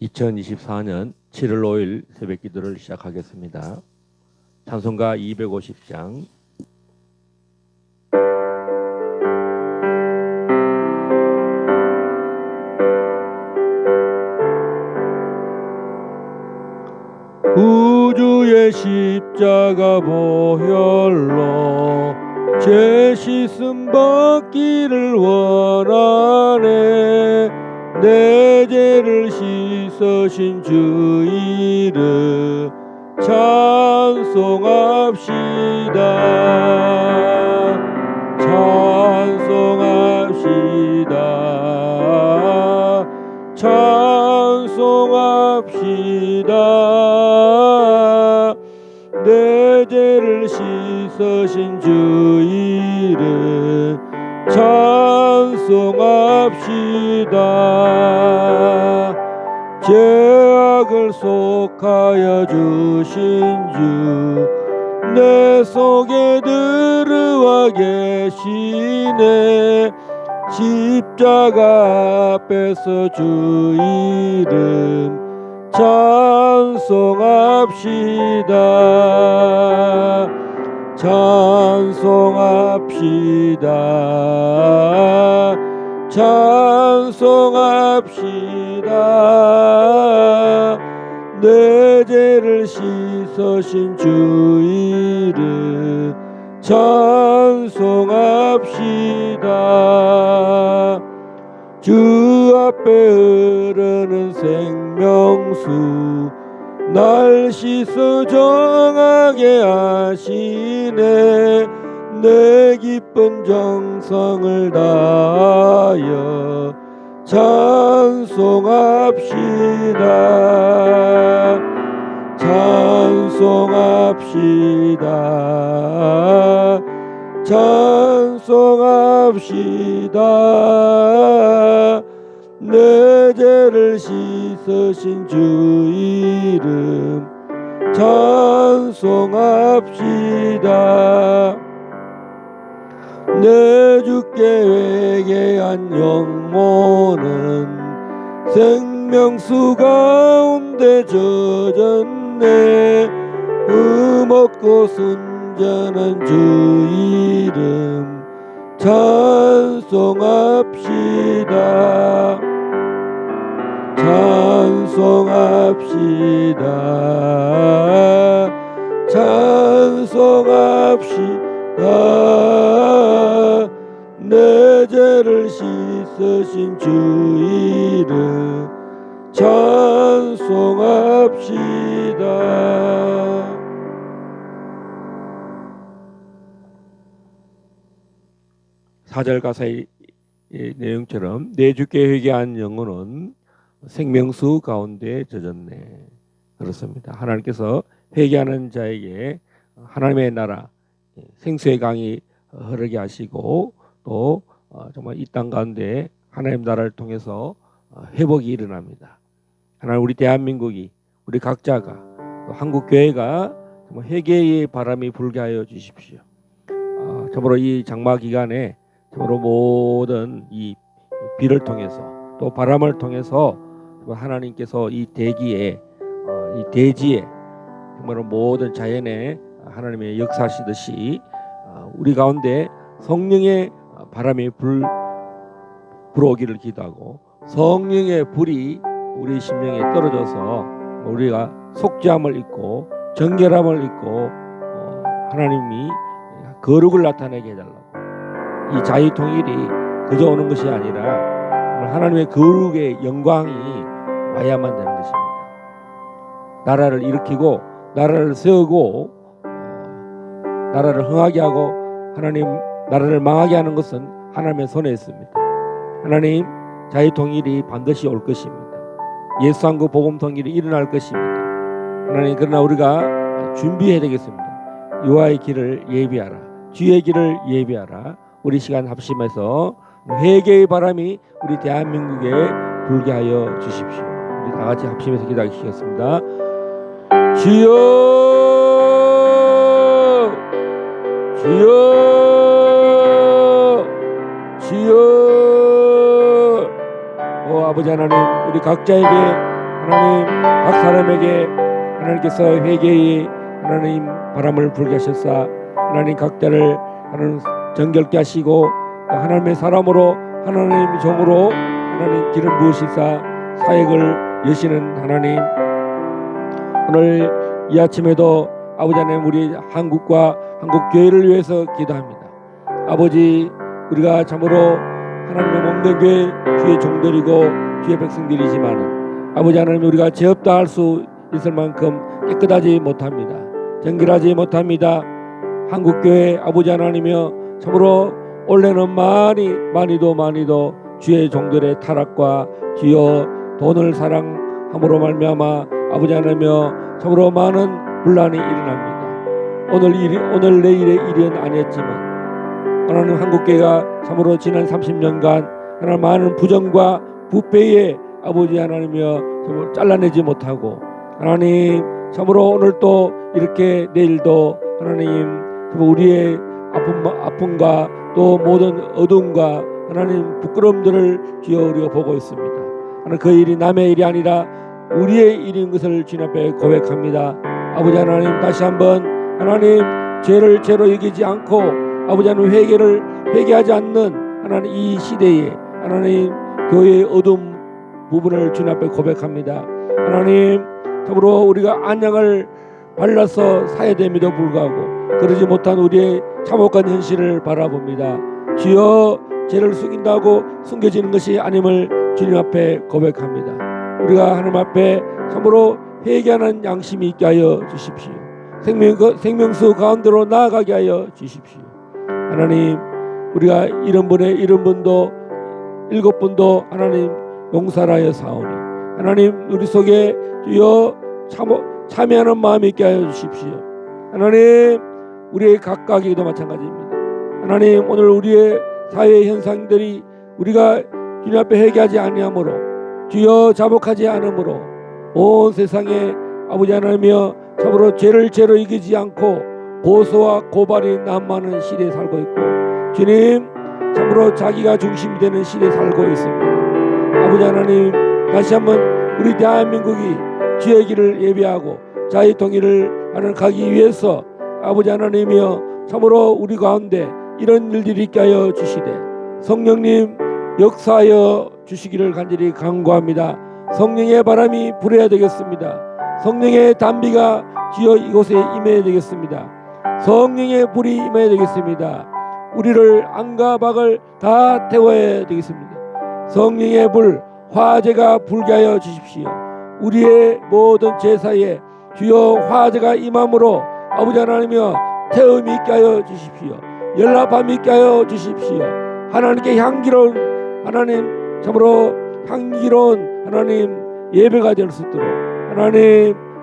(2024년 7월 5일) 새벽 기도를 시작하겠습니다. 찬송가 250장. 구주의 십자가 보혈로 죄 씻음 받기를 원하네. 내 죄를 씻으신 주 이름 찬송합시다. 찬송합시다. 찬송합시다. 내 죄를 씻으신 주 이름 찬송합시다. 죄악을 속하여 주신 주 내 속에 들어와 계시네. 십자가 앞에서 주 이름 찬송합시다. 찬송합시다. 찬송합시다. 내 죄를 씻으신 주 이름 찬송합시다. 주 앞에 흐르는 생명수 날 씻어 정하게 하시네. 내 기쁜 정성을 다하여 찬송합시다. 찬송합시다. 찬송합시다. 내 죄를 씻으신 주 이름 찬송합시다. 내 주께 회개한 영혼은 생명수 가운데 젖었네. 흠없고 순전한 주 이름 찬송합시다. 찬송합시다. 찬송합시다. 내 죄를 씻으신 주 이름 찬송합시다. 사절 가사의 내용처럼 내 주께 회개한 영혼은 생명수 가운데 젖었네. 그렇습니다. 하나님께서 회개하는 자에게 하나님의 나라 생수의 강이 흐르게 하시고 또 정말 이 땅 가운데 하나님 나라를 통해서 회복이 일어납니다. 하나님 우리 대한민국이 우리 각자가 또 한국 교회가 정말 회개의 바람이 불게 하여 주십시오. 참으로 이 장마 기간에 참으로 모든 이 비를 통해서 또 바람을 통해서 하나님께서 이 대기에 이 대지에 정말로 모든 자연에 하나님의 역사하시듯이 우리 가운데 성령의 바람이 불어오기를 기도하고 성령의 불이 우리 심령에 떨어져서 우리가 속죄함을 잊고 정결함을 잊고 하나님이 거룩을 나타내게 해달라고. 이 자유통일이 그저 오는 것이 아니라 하나님의 거룩의 영광이 와야만 되는 것입니다. 나라를 일으키고 나라를 세우고 나라를 흥하게 하고 하나님 나라를 망하게 하는 것은 하나님의 손에 있습니다. 하나님 자유통일이 반드시 올 것입니다. 예수 한국 복음 통일이 일어날 것입니다. 하나님, 그러나 우리가 준비해야 되겠습니다. 여호와의 길을 예비하라, 주의 길을 예비하라. 우리 시간 합심해서 회개의 바람이 우리 대한민국에 불게 하여 주십시오. 우리 다 같이 합심해서 기도하시겠습니다. 주여, 주여, 주여. 오 아버지 하나님, 우리 각자에게, 하나님 각 사람에게 하나님께서 회개의 하나님 바람을 불게 하셨사, 하나님 각자를 하나님 정결케 하시고 하나님의 사람으로, 하나님의 종으로 하나님 길을 부으시사 사역을 여시는 하나님, 오늘 이 아침에도 아버지 하나님 우리 한국과 한국 교회를 위해서 기도합니다. 아버지, 우리가 참으로 하나님의 몸된 교회 주의 종들이고 주의 백성들이지만 아버지 하나님, 우리가 죄 없다 할 수 있을 만큼 깨끗하지 못합니다. 정결하지 못합니다. 한국교회 아버지 하나님이여, 참으로 원래는 많이도 주의 종들의 타락과 주여 돈을 사랑함으로 말미암아 아버지 하나님이여 참으로 많은 분란이 일어납니다. 오늘 내일의 일은 아니었지만 하나님, 한국교회가 참으로 지난 30년간 하나님 많은 부정과 부패에 아버지 하나님이여 참으로 잘라내지 못하고, 하나님 참으로 오늘 또 이렇게 내일도 하나님 우리의 아픔과 또 모든 어둠과 하나님 부끄러움들을 주여 우리가 보고 있습니다. 하나님, 그 일이 남의 일이 아니라 우리의 일인 것을 주님 앞에 고백합니다. 아버지 하나님, 다시 한번 하나님 죄를 죄로 여기지 않고 아버지 하나님 회개하지 않는 하나님 이 시대에 하나님 교회의 어둠 부분을 주님 앞에 고백합니다. 하나님 참으로 우리가 안양을 발라서 사야 됨에도 불구하고 그러지 못한 우리의 참혹한 현실을 바라봅니다. 주여, 죄를 숨긴다고 숨겨지는 것이 아님을 주님 앞에 고백합니다. 우리가 하나님 앞에 참으로 회개하는 양심이 있게 하여 주십시오. 생명수 가운데로 나아가게 하여 주십시오. 하나님, 우리가 이런 분도 7분도 하나님 용서하여 사오니 하나님, 우리 속에 주여 참여하는 마음이 있게 하여 주십시오. 하나님, 우리의 각각에도 마찬가지입니다. 하나님, 오늘 우리의 사회 현상들이 우리가 주님 앞에 회개하지 아니하므로 주여 자복하지 않으므로 온 세상에 아버지 하나님이여 참으로 죄를 죄로 이기지 않고 고소와 고발이 난무하는 시대에 살고 있고, 주님 참으로 자기가 중심이 되는 시대에 살고 있습니다. 아버지 하나님, 다시 한번 우리 대한민국이 주의 길을 예비하고 자유 통일을 하는 가기 위해서 아버지 하나님이여 참으로 우리 가운데 이런 일들이 있게 하여 주시되 성령님 역사하여 주시기를 간절히 간구합니다. 성령의 바람이 불어야 되겠습니다. 성령의 단비가 주여 이곳에 임해야 되겠습니다. 성령의 불이 임해야 되겠습니다. 우리를 안과 박을 다 태워야 되겠습니다. 성령의 불, 화재가 불게 하여 주십시오. 우리의 모든 제사에 주여 화재가 임함으로 아버지 하나님이여 태움이 있게 하여 주십시오. 연락함이 있게 하여 주십시오. 하나님께 향기로운 하나님, 참으로 향기로운 하나님 예배가 될 수 있도록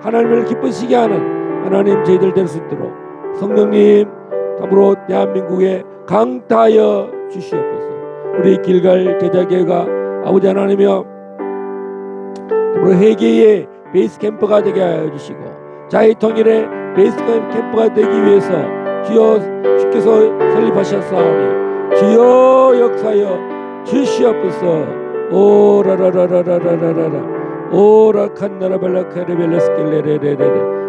하나님을 기쁘시게 하는 하나님 저희들 될 수 있도록 성령님 참으로 대한민국에 강타하여 주시옵소서. 우리 길갈 제자교회가 아버지 하나님이여 참으로 회개의 베이스 캠프가 되게 하여 주시고 자유 통일의 베이스 캠프가 되기 위해서 주여 주께서 설립하셨사오니 주여 역사여 주시옵소서. 오라라라라라라라라 오라칸나라발라카레벨레스켈레레레레레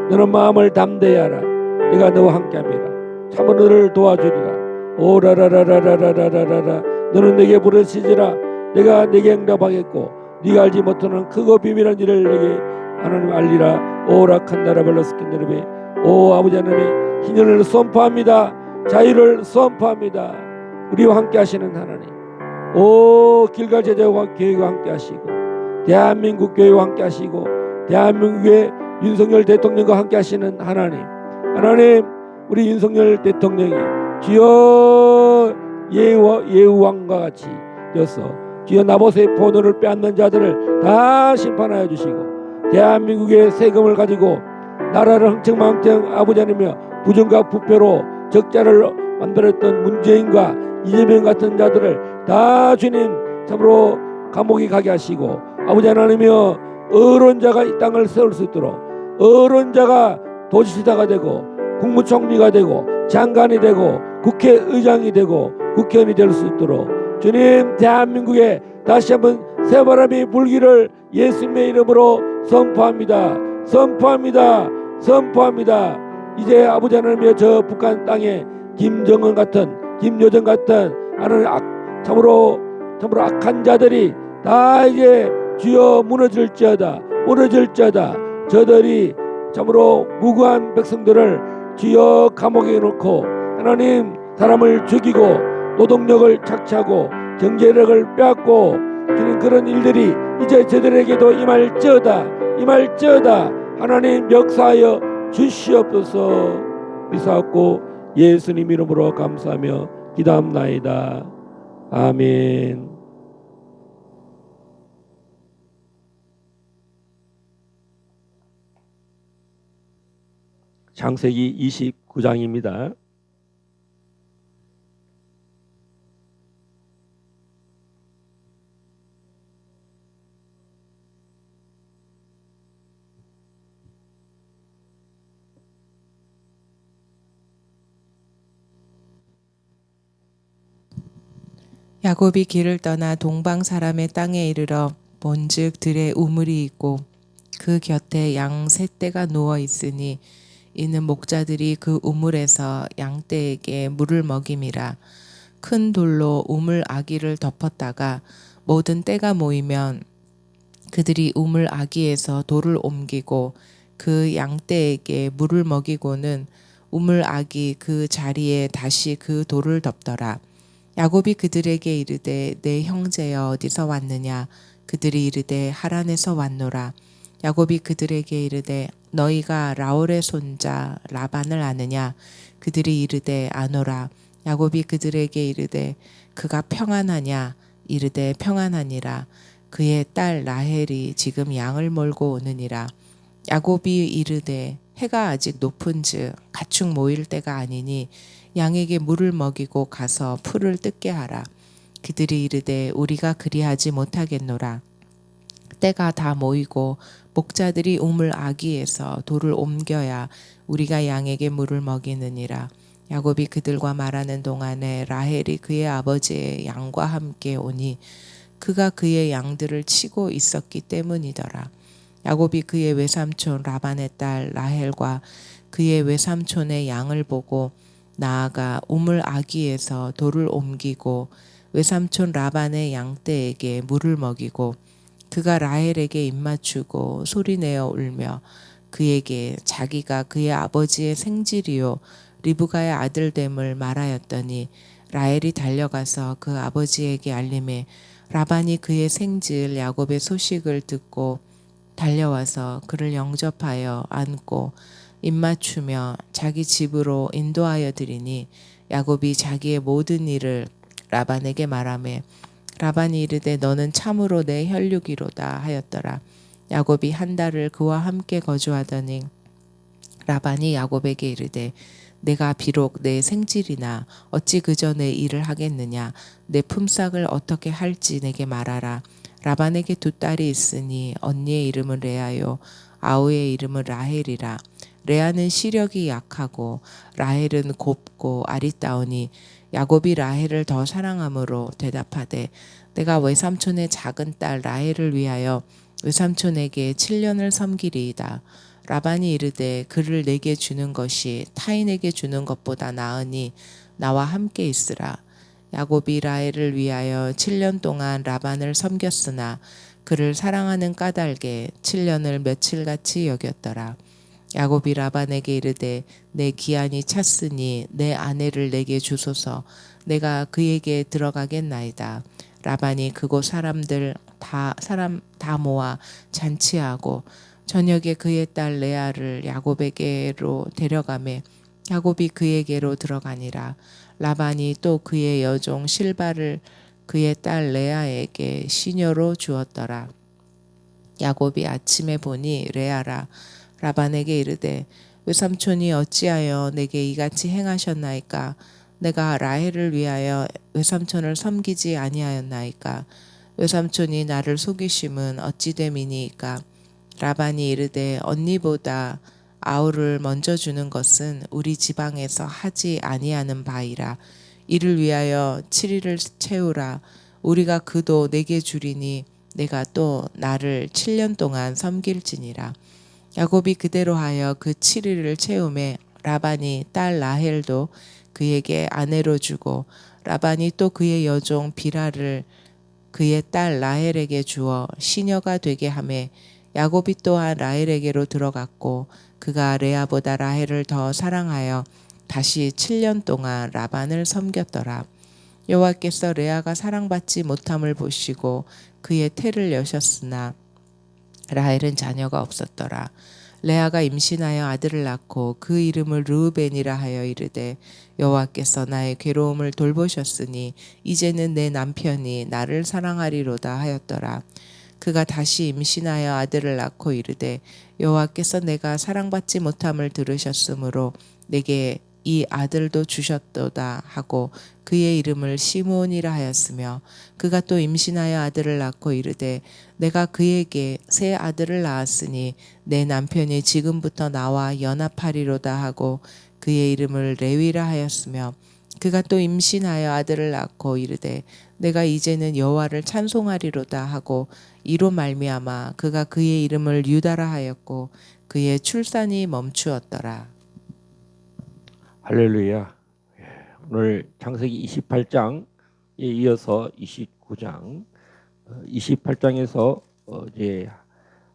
너는 마음을 담대히 하라. 내가 너와 함께함이라. 참으로 너를 도와주리라. 오라라라라라라라라 너는 내게 부르짖으라. 내가 내게 응답하겠고 네가 알지 못하는 크고 비밀한 일을 내게 하나님 알리라. 오라칸나라발라스켈레레레 오 아버지 하나님의 희년을 선포합니다. 자유를 선포합니다. 우리와 함께 하시는 하나님, 오 길갈 제자와 교회와 함께 하시고 대한민국 교회와 함께 하시고 대한민국의 윤석열 대통령과 함께 하시는 하나님, 우리 윤석열 대통령이 주여 예우왕과 같이 되어서 주여 나봇의 포도를 빼앗는 자들을 다 심판하여 주시고 대한민국의 세금을 가지고 나라를 흥청망청 아버지 하나님이여 부정과 부패로 적자를 만들었던 문재인과 이재명 같은 자들을 다 주님 참으로 감옥에 가게 하시고 아버지 하나님이여 어른자가 이 땅을 세울 수 있도록 어른자가 도지사가 되고 국무총리가 되고 장관이 되고 국회의장이 되고 국회의원이 될 수 있도록 주님 대한민국에 다시 한번 새바람이 불기를 예수님의 이름으로 선포합니다. 선포합니다. 선포합니다. 이제 아버지 하나님의 저 북한 땅에 김정은 같은 김여정 같은 하나님 참으로 악한 자들이 다 이제 주여 무너질지어다 무너질지어다. 저들이 참으로 무고한 백성들을 주여 감옥에 넣고 하나님 사람을 죽이고 노동력을 착취하고 경제력을 빼앗고 주는 그런 일들이 이제 저들에게도 임할지어다 임할지어다. 하나님 역사하여 주시옵소서. 미사옵고 예수님 이름으로 감사하며 기도합나이다. 아멘. 창세기 29장입니다. 야곱이 길을 떠나 동방 사람의 땅에 이르러 본즉 들에 우물이 있고 그 곁에 양 셋 떼가 누워 있으니 이는 목자들이 그 우물에서 양떼에게 물을 먹임이라. 큰 돌로 우물 아기를 덮었다가 모든 떼가 모이면 그들이 우물 아기에서 돌을 옮기고 그 양떼에게 물을 먹이고는 우물 아기 그 자리에 다시 그 돌을 덮더라. 야곱이 그들에게 이르되 내 형제여 어디서 왔느냐? 그들이 이르되 하란에서 왔노라. 야곱이 그들에게 이르되 너희가 라울의 손자 라반을 아느냐? 그들이 이르되 아노라. 야곱이 그들에게 이르되 그가 평안하냐? 이르되 평안하니라. 그의 딸 라헬이 지금 양을 몰고 오느니라. 야곱이 이르되 해가 아직 높은즉 가축 모일 때가 아니니 양에게 물을 먹이고 가서 풀을 뜯게 하라. 그들이 이르되 우리가 그리하지 못하겠노라. 때가 다 모이고 목자들이 우물 아기에서 돌을 옮겨야 우리가 양에게 물을 먹이느니라. 야곱이 그들과 말하는 동안에 라헬이 그의 아버지의 양과 함께 오니 그가 그의 양들을 치고 있었기 때문이더라. 야곱이 그의 외삼촌 라반의 딸 라헬과 그의 외삼촌의 양을 보고 나아가 우물 아기에서 돌을 옮기고 외삼촌 라반의 양떼에게 물을 먹이고 그가 라헬에게 입맞추고 소리내어 울며 그에게 자기가 그의 아버지의 생질이요 리브가의 아들됨을 말하였더니 라헬이 달려가서 그 아버지에게 알림해 라반이 그의 생질 야곱의 소식을 듣고 달려와서 그를 영접하여 안고 입맞추며 자기 집으로 인도하여 드리니 야곱이 자기의 모든 일을 라반에게 말하매 라반이 이르되 너는 참으로 내 혈육이로다 하였더라. 야곱이 한 달을 그와 함께 거주하더니 라반이 야곱에게 이르되 내가 비록 내 생질이나 어찌 그저 내 일을 하겠느냐. 내 품삯을 어떻게 할지 내게 말하라. 라반에게 두 딸이 있으니 언니의 이름은 레아요 아우의 이름은 라헬이라. 레아는 시력이 약하고 라헬은 곱고 아리따우니 야곱이 라헬을 더 사랑함으로 대답하되 내가 외삼촌의 작은 딸 라헬을 위하여 외삼촌에게 7년을 섬기리이다. 라반이 이르되 그를 내게 주는 것이 타인에게 주는 것보다 나으니 나와 함께 있으라. 야곱이 라헬을 위하여 7년 동안 라반을 섬겼으나 그를 사랑하는 까닭에 7년을 며칠같이 여겼더라. 야곱이 라반에게 이르되 내 기한이 찼으니 내 아내를 내게 주소서. 내가 그에게 들어가겠나이다. 라반이 그곳 사람 다 모아 잔치하고 저녁에 그의 딸 레아를 야곱에게로 데려가매 야곱이 그에게로 들어가니라. 라반이 또 그의 여종 실바를 그의 딸 레아에게 시녀로 주었더라. 야곱이 아침에 보니 레아라. 라반에게 이르되 외삼촌이 어찌하여 내게 이같이 행하셨나이까? 내가 라헬을 위하여 외삼촌을 섬기지 아니하였나이까? 외삼촌이 나를 속이심은 어찌 됨이니이까? 라반이 이르되 언니보다 아우를 먼저 주는 것은 우리 지방에서 하지 아니하는 바이라. 이를 위하여 7일을 채우라. 우리가 그도 내게 주리니 내가 또 나를 7년 동안 섬길지니라. 야곱이 그대로 하여 그 7일을 채우매 라반이 딸 라헬도 그에게 아내로 주고 라반이 또 그의 여종 비라를 그의 딸 라헬에게 주어 시녀가 되게 하매 야곱이 또한 라헬에게로 들어갔고 그가 레아보다 라헬을 더 사랑하여 다시 7년 동안 라반을 섬겼더라. 여호와께서 레아가 사랑받지 못함을 보시고 그의 태를 여셨으나 라헬은 자녀가 없었더라. 레아가 임신하여 아들을 낳고 그 이름을 르우벤이라 하여 이르되 여호와께서 나의 괴로움을 돌보셨으니 이제는 내 남편이 나를 사랑하리로다 하였더라. 그가 다시 임신하여 아들을 낳고 이르되 여호와께서 내가 사랑받지 못함을 들으셨으므로 내게 이 아들도 주셨도다 하고 그의 이름을 시므온이라 하였으며 그가 또 임신하여 아들을 낳고 이르되 내가 그에게 새 아들을 낳았으니 내 남편이 지금부터 나와 연합하리로다 하고 그의 이름을 레위라 하였으며 그가 또 임신하여 아들을 낳고 이르되 내가 이제는 여호와를 찬송하리로다 하고 이로 말미암아 그가 그의 이름을 유다라 하였고 그의 출산이 멈추었더라. 할렐루야. 오늘 창세기 28장에 이어서 29장, 28장에서 이제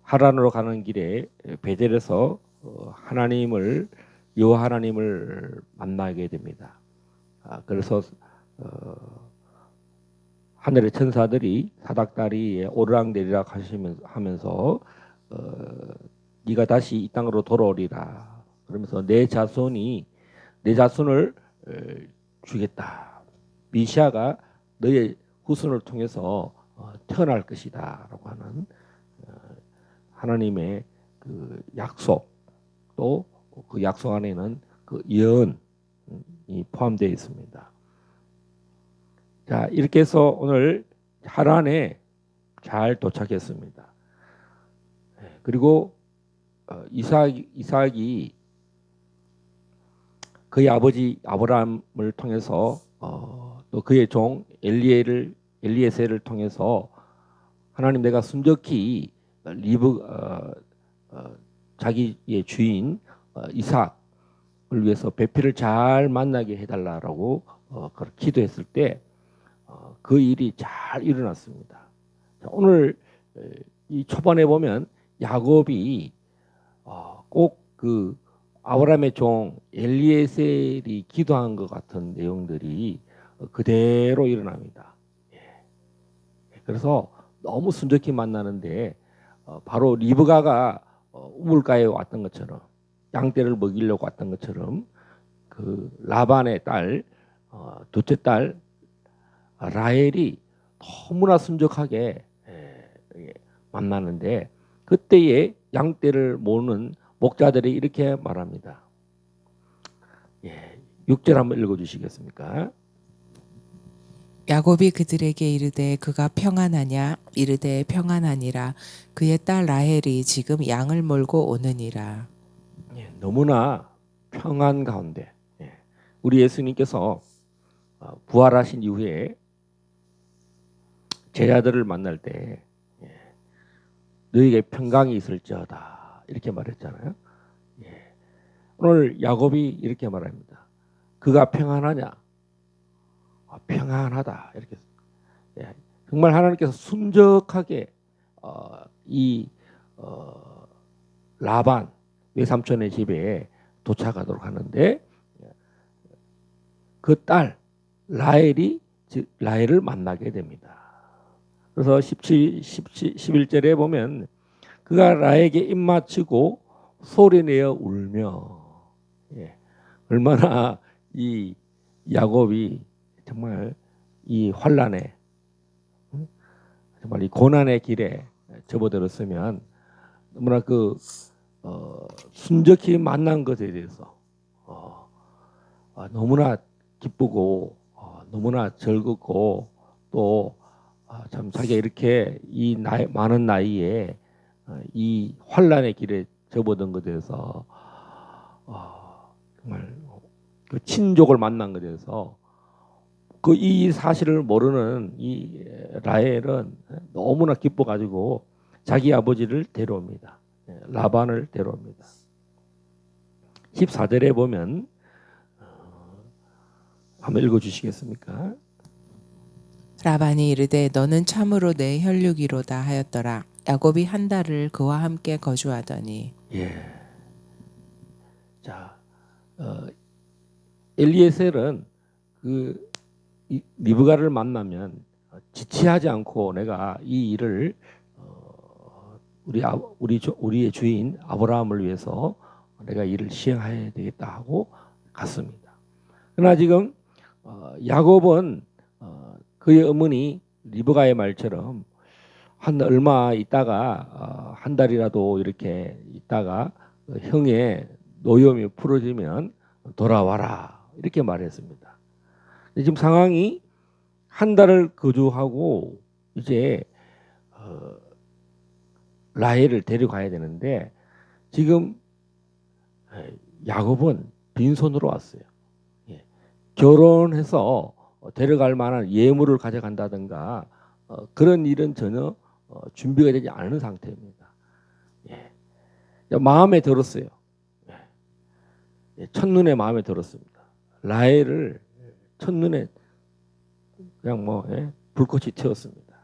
하란으로 가는 길에 베델에서 하나님을 여호와 하나님을 만나게 됩니다. 그래서 하늘의 천사들이 사닥다리에 오르락내리락 하면서 네가 다시 이 땅으로 돌아오리라. 그러면서 내 자손을 주겠다. 미시아가 너의 후손을 통해서 태어날 것이다라고 하는 하나님의 그 약속, 또 그 약속 안에는 그 예언이 포함되어 있습니다. 자, 이렇게 해서 오늘 하란에 잘 도착했습니다. 그리고 이삭이 그의 아버지 아브라함을 통해서 또 그의 종 엘리에셀을 통해서 하나님 내가 순적히 자기의 주인 이삭을 위해서 배필을 잘 만나게 해달라고 기도했을 때 그 일이 잘 일어났습니다. 오늘 이 초반에 보면 야곱이 꼭 그 아브라함의 종 엘리에셀이 기도한 것 같은 내용들이 그대로 일어납니다. 그래서 너무 순적히 만나는데 바로 리브가가 우물가에 왔던 것처럼 양떼를 먹이려고 왔던 것처럼 그 라반의 딸 둘째 딸 라헬이 너무나 순적하게 만나는데 그때에 양떼를 모으는 목자들이 이렇게 말합니다. 6절 한번 읽어주시겠습니까? 야곱이 그들에게 이르되 그가 평안하냐? 이르되 평안하니라. 그의 딸 라헬이 지금 양을 몰고 오느니라. 너무나 평안 가운데 우리 예수님께서 부활하신 이후에 제자들을 만날 때 너에게 평강이 있을지어다 이렇게 말했잖아요. 오늘 야곱이 이렇게 말합니다. 그가 평안하냐? 평안하다 이렇게. 정말 하나님께서 순적하게 이 라반 외삼촌의 집에 도착하도록 하는데 그 딸 라헬을 만나게 됩니다. 그래서 11절에 보면 그가 라헬에게 입맞추고 소리내어 울며 얼마나 이 야곱이 정말 이 환난에 정말 이 고난의 길에 접어들었으면 너무나 순적히 만난 것에 대해서 너무나 기쁘고 너무나 즐겁고 또 참 자기가 이렇게 이 많은 나이에 이 환란의 길에 접어든 것에 대해서 정말 그 친족을 만난 것에 대해서 이 사실을 모르는 이 라헬은 너무나 기뻐가지고 자기 아버지를 데려옵니다. 라반을 데려옵니다. 14절에 보면 한번 읽어주시겠습니까? 라반이 이르되 너는 참으로 내 혈육이로다 하였더라. 야곱이 한 달을 그와 함께 거주하더니 예. 자, 엘리에셀은 리브가를 만나면 지체하지 않고 내가 이 일을 우리의 주인 아브라함을 위해서 내가 일을 시행해야 되겠다 하고 갔습니다. 그러나 지금 야곱은 그의 어머니 리브가의 말처럼 얼마 있다가 한 달이라도 이렇게 있다가 형의 노염이 풀어지면 돌아와라 이렇게 말했습니다. 지금 상황이 한 달을 거주하고 이제 라헬을 데려가야 되는데 지금 야곱은 빈손으로 왔어요. 결혼해서 데려갈 만한 예물을 가져간다든가 그런 일은 전혀 준비가 되지 않은 상태입니다. 마음에 들었어요. 첫눈에 마음에 들었습니다. 라헬을 첫눈에 그냥 불꽃이 튀었습니다.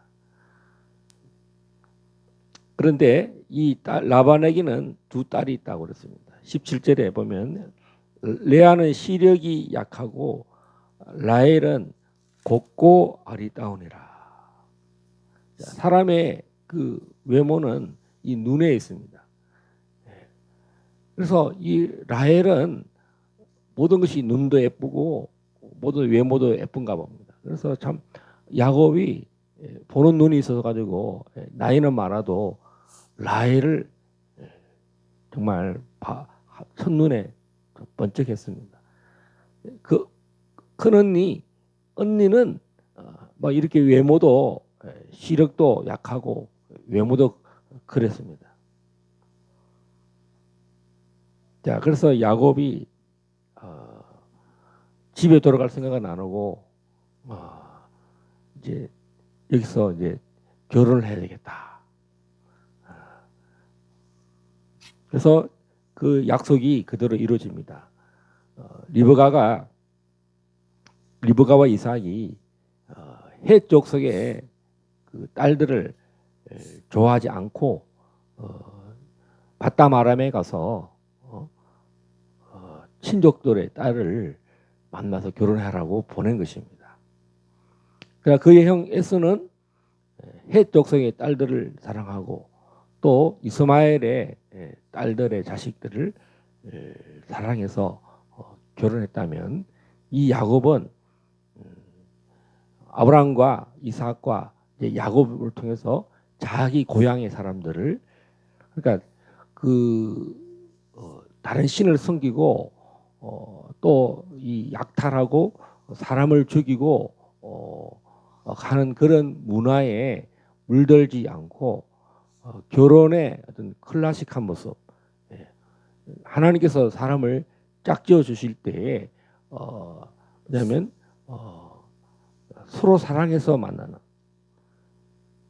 그런데 이 라반에게는 두 딸이 있다고 그랬습니다. 17절에 보면 레아는 시력이 약하고 라헬은 곱고 아리따우니라. 사람의 그 외모는 이 눈에 있습니다. 그래서 이 라헬은 모든 것이 눈도 예쁘고 모든 외모도 예쁜가 봅니다. 그래서 참 야곱이 보는 눈이 있어서 가지고 나이는 많아도 라헬을 정말 첫눈에 번쩍했습니다. 큰 언니는 막 이렇게 외모도 시력도 약하고 외모도 그랬습니다. 자, 그래서 야곱이 집에 돌아갈 생각은 안 하고 이제 여기서 이제 결혼을 해야 되겠다. 그래서 그 약속이 그대로 이루어집니다. 리브가와 이삭이 헷 족속의 그 딸들을 좋아하지 않고 바담 아람에 가서 친족들의 딸을 만나서 결혼하라고 보낸 것입니다. 그러니까 그의 형 에서는 헷 족속의 딸들을 사랑하고 또 이스마엘의 딸들의 자식들을 사랑해서 결혼했다면 이 야곱은 아브라함과 이삭과 야곱을 통해서 자기 고향의 사람들을 그러니까 다른 신을 섬기고 또 이 약탈하고 사람을 죽이고 하는 그런 문화에 물들지 않고 결혼의 어떤 클래식한 모습, 하나님께서 사람을 짝지어 주실 때에 뭐냐면 서로 사랑해서 만나는.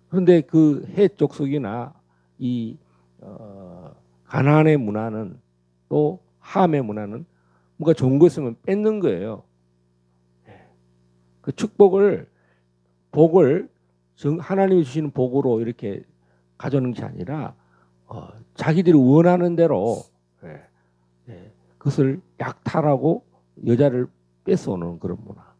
그런데 그 헷 족속이나 이 가나안의 문화는 또 함의 문화는 뭔가 좋은 거 있으면 뺏는 거예요. 그 복을 하나님이 주시는 복으로 이렇게 가져오는 것이 아니라 자기들이 원하는 대로 그것을 약탈하고 여자를 뺏어오는 그런 문화.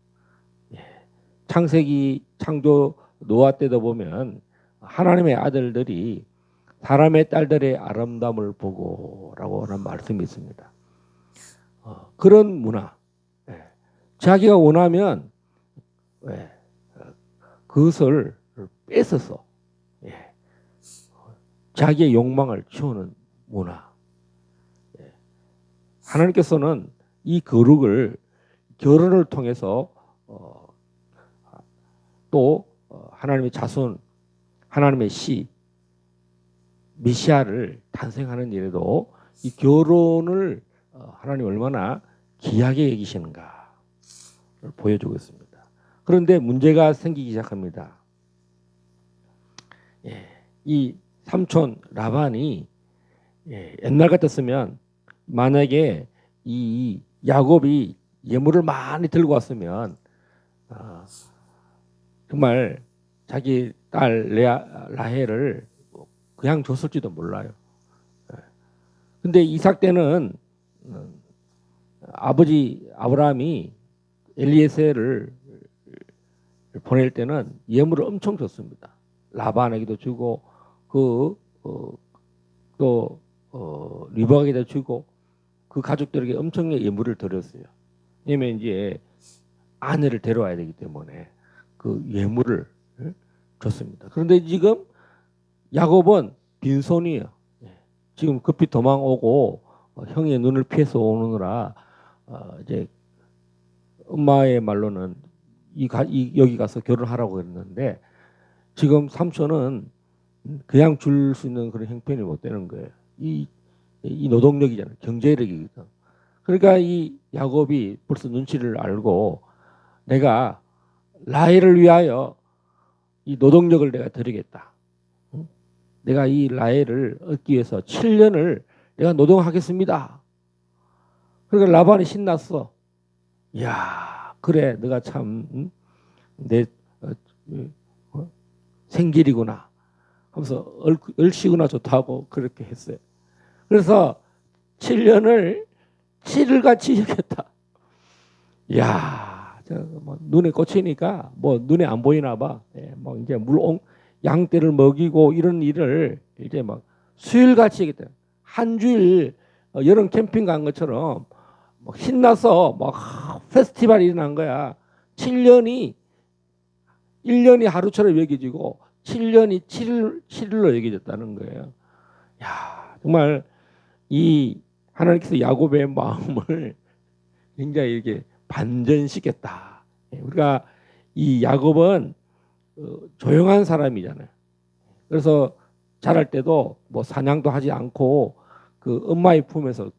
창세기 창조 노아 때도 보면 하나님의 아들들이 사람의 딸들의 아름다움을 보고라고 하는 말씀이 있습니다. 그런 문화. 자기가 원하면 그것을 뺏어서 자기의 욕망을 채우는 문화. 하나님께서는 이 거룩을 결혼을 통해서 또 하나님의 자손, 하나님의 씨, 메시아를 탄생하는 일에도 이 결혼을 하나님 얼마나 귀하게 여기시는가를 보여주고 있습니다. 그런데 문제가 생기기 시작합니다. 이 삼촌 라반이 옛날 같았으면 만약에 이 야곱이 예물을 많이 들고 왔으면 정말 자기 딸 라헬을 그냥 줬을지도 몰라요. 근데 이삭 때는 아버지 아브라함이 엘리에셀을 보낼 때는 예물을 엄청 줬습니다. 라반에게도 주고 또 리브가에게도 주고 그 가족들에게 엄청난 예물을 드렸어요. 왜냐면 이제 아내를 데려와야 되기 때문에 그 예물을 줬습니다. 그런데 지금 야곱은 빈손이에요. 지금 급히 도망오고 형의 눈을 피해서 오느라 이제 엄마의 말로는 여기 가서 결혼하라고 했는데 지금 삼촌은 그냥 줄 수 있는 그런 형편이 못 되는 거예요. 이 노동력이잖아요. 경제력이거든. 그러니까 이 야곱이 벌써 눈치를 알고 내가 라헬을 위하여 이 노동력을 내가 드리겠다. 내가 이 라헬을 얻기 위해서 7년을 내가 노동하겠습니다. 그러니까 라반이 신났어. 야, 그래, 내가 참 내 생길이구나 하면서 얼씨구나 좋다고 그렇게 했어요. 그래서 7년을 7일같이 여겼다. 야, 뭐 눈에 꽂히니까 뭐 눈에 안 보이나 봐. 뭐 이제 양떼를 먹이고 이런 일을 이제 막 수일같이 하겠다. 한 주일 여름 캠핑 간 것처럼 막 신나서 막 페스티벌이 일어난 거야. 1년이 하루처럼 여겨지고 7년이 7일로 여겨졌다는 거예요. 야, 정말 이 하나님께서 야곱의 마음을 굉장히 이렇게 반전시켰다. 우리가 이 야곱은 조용한 사람이잖아요. 그래서 자랄 때도 뭐 사냥도 하지 않고 그 엄마의 품에서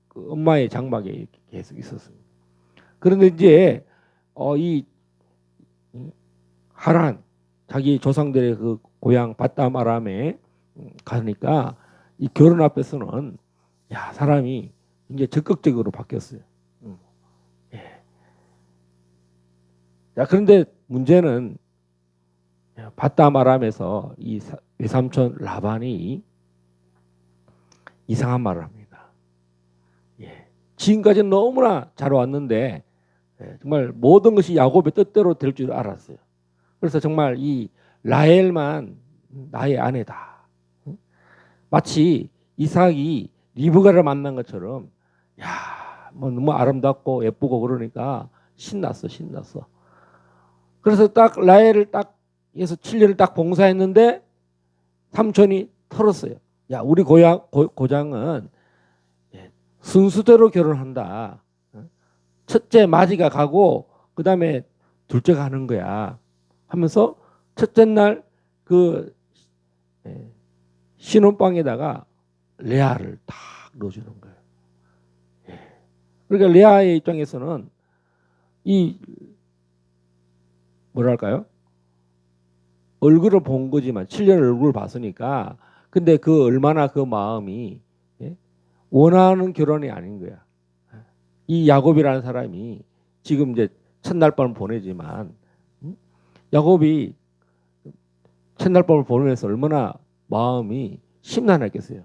그 엄마의 장막에 이렇게 계속 있었습니다. 그런데 이제 이 하란 자기 조상들의 그 고향 밧담 아람에 가니까 이 결혼 앞에서는 야 사람이 이제 적극적으로 바뀌었어요. 예. 자 그런데 문제는 밧담 아람에서 이 외삼촌 라반이 이상한 말을 합니다. 예. 지금까지는 너무나 잘 왔는데 정말 모든 것이 야곱의 뜻대로 될 줄 알았어요. 그래서 정말 이 라헬만 나의 아내다. 마치 이삭이 리브가를 만난 것처럼 야, 뭐 너무 아름답고 예쁘고 그러니까 신났어. 그래서 딱 라헬을 딱 해서 7년을 딱 봉사했는데 삼촌이 털었어요. 야, 우리 고장은 순수대로 결혼한다. 첫째 마지가 가고 그다음에 둘째가 하는 거야. 하면서 첫째 날 그 신혼방에다가 레아를 탁 넣어주는 거예요. 그러니까 레아의 입장에서는 이 뭐랄까요? 얼굴을 본 거지만 7년 얼굴을 봤으니까 근데 그 얼마나 그 마음이 원하는 결혼이 아닌 거야. 이 야곱이라는 사람이 지금 이제 첫날 밤을 보내지만 야곱이 첫날 밤을 보내면서 얼마나 마음이 심란했겠어요.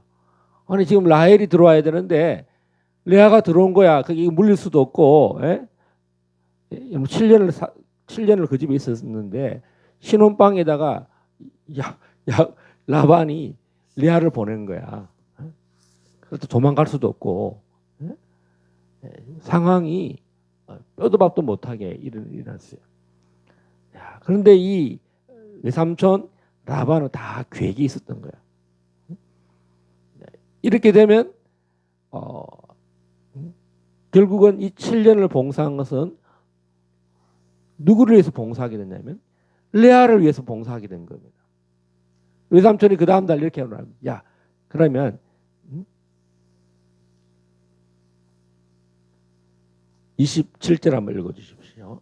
아니 지금 라헬이 들어와야 되는데 레아가 들어온 거야. 그게 물릴 수도 없고 7년을 그 집에 있었는데 신혼방에다가 라반이 레아를 보낸 거야. 그래도 도망갈 수도 없고 상황이 뼈도 밥도 못하게 일어났어요. 그런데 이 외삼촌 라반은 다 계획이 있었던 거야. 이렇게 되면 결국은 이 7년을 봉사한 것은 누구를 위해서 봉사하게 됐냐면 레아를 위해서 봉사하게 된 겁니다. 외삼촌이 그 다음 달 이렇게 하더라고요. 야, 그러면 27절 한번 읽어주십시오.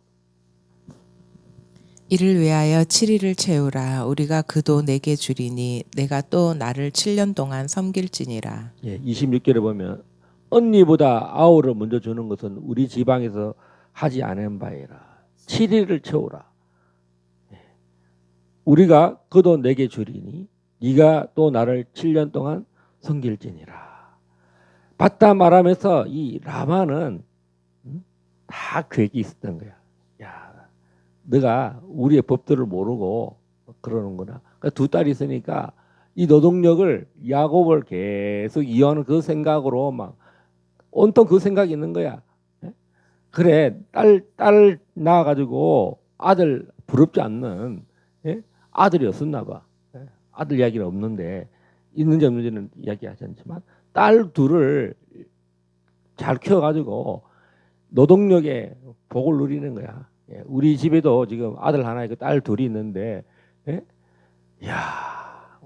이를 위하여 7일을 채우라. 우리가 그 도 내게 주리니 내가 또 나를 7년 동안 섬길지니라. 예, 26절에 보면 언니보다 아우를 먼저 주는 것은 우리 지방에서 하지 않은 바이라. 7일을 채우라. 우리가 그도 내게 주리니 네가 또 나를 7년 동안 섬길지니라. 받다 말하면서 이 라마는 다 계획이 있었던 거야. 야, 너가 우리의 법들을 모르고 그러는구나. 그러니까 두 딸이 있으니까 이 노동력을 야곱을 계속 이어하는 그 생각으로 막 온통 그 생각이 있는 거야. 그래, 딸 낳아가지고 아들 부럽지 않는 아들이었었나 봐. 아들 이야기는 없는데 있는지 없는지는 이야기하지 않지만 딸 둘을 잘 키워가지고 노동력의 복을 누리는 거야. 우리 집에도 지금 아들 하나 있고 딸 둘이 있는데, 야,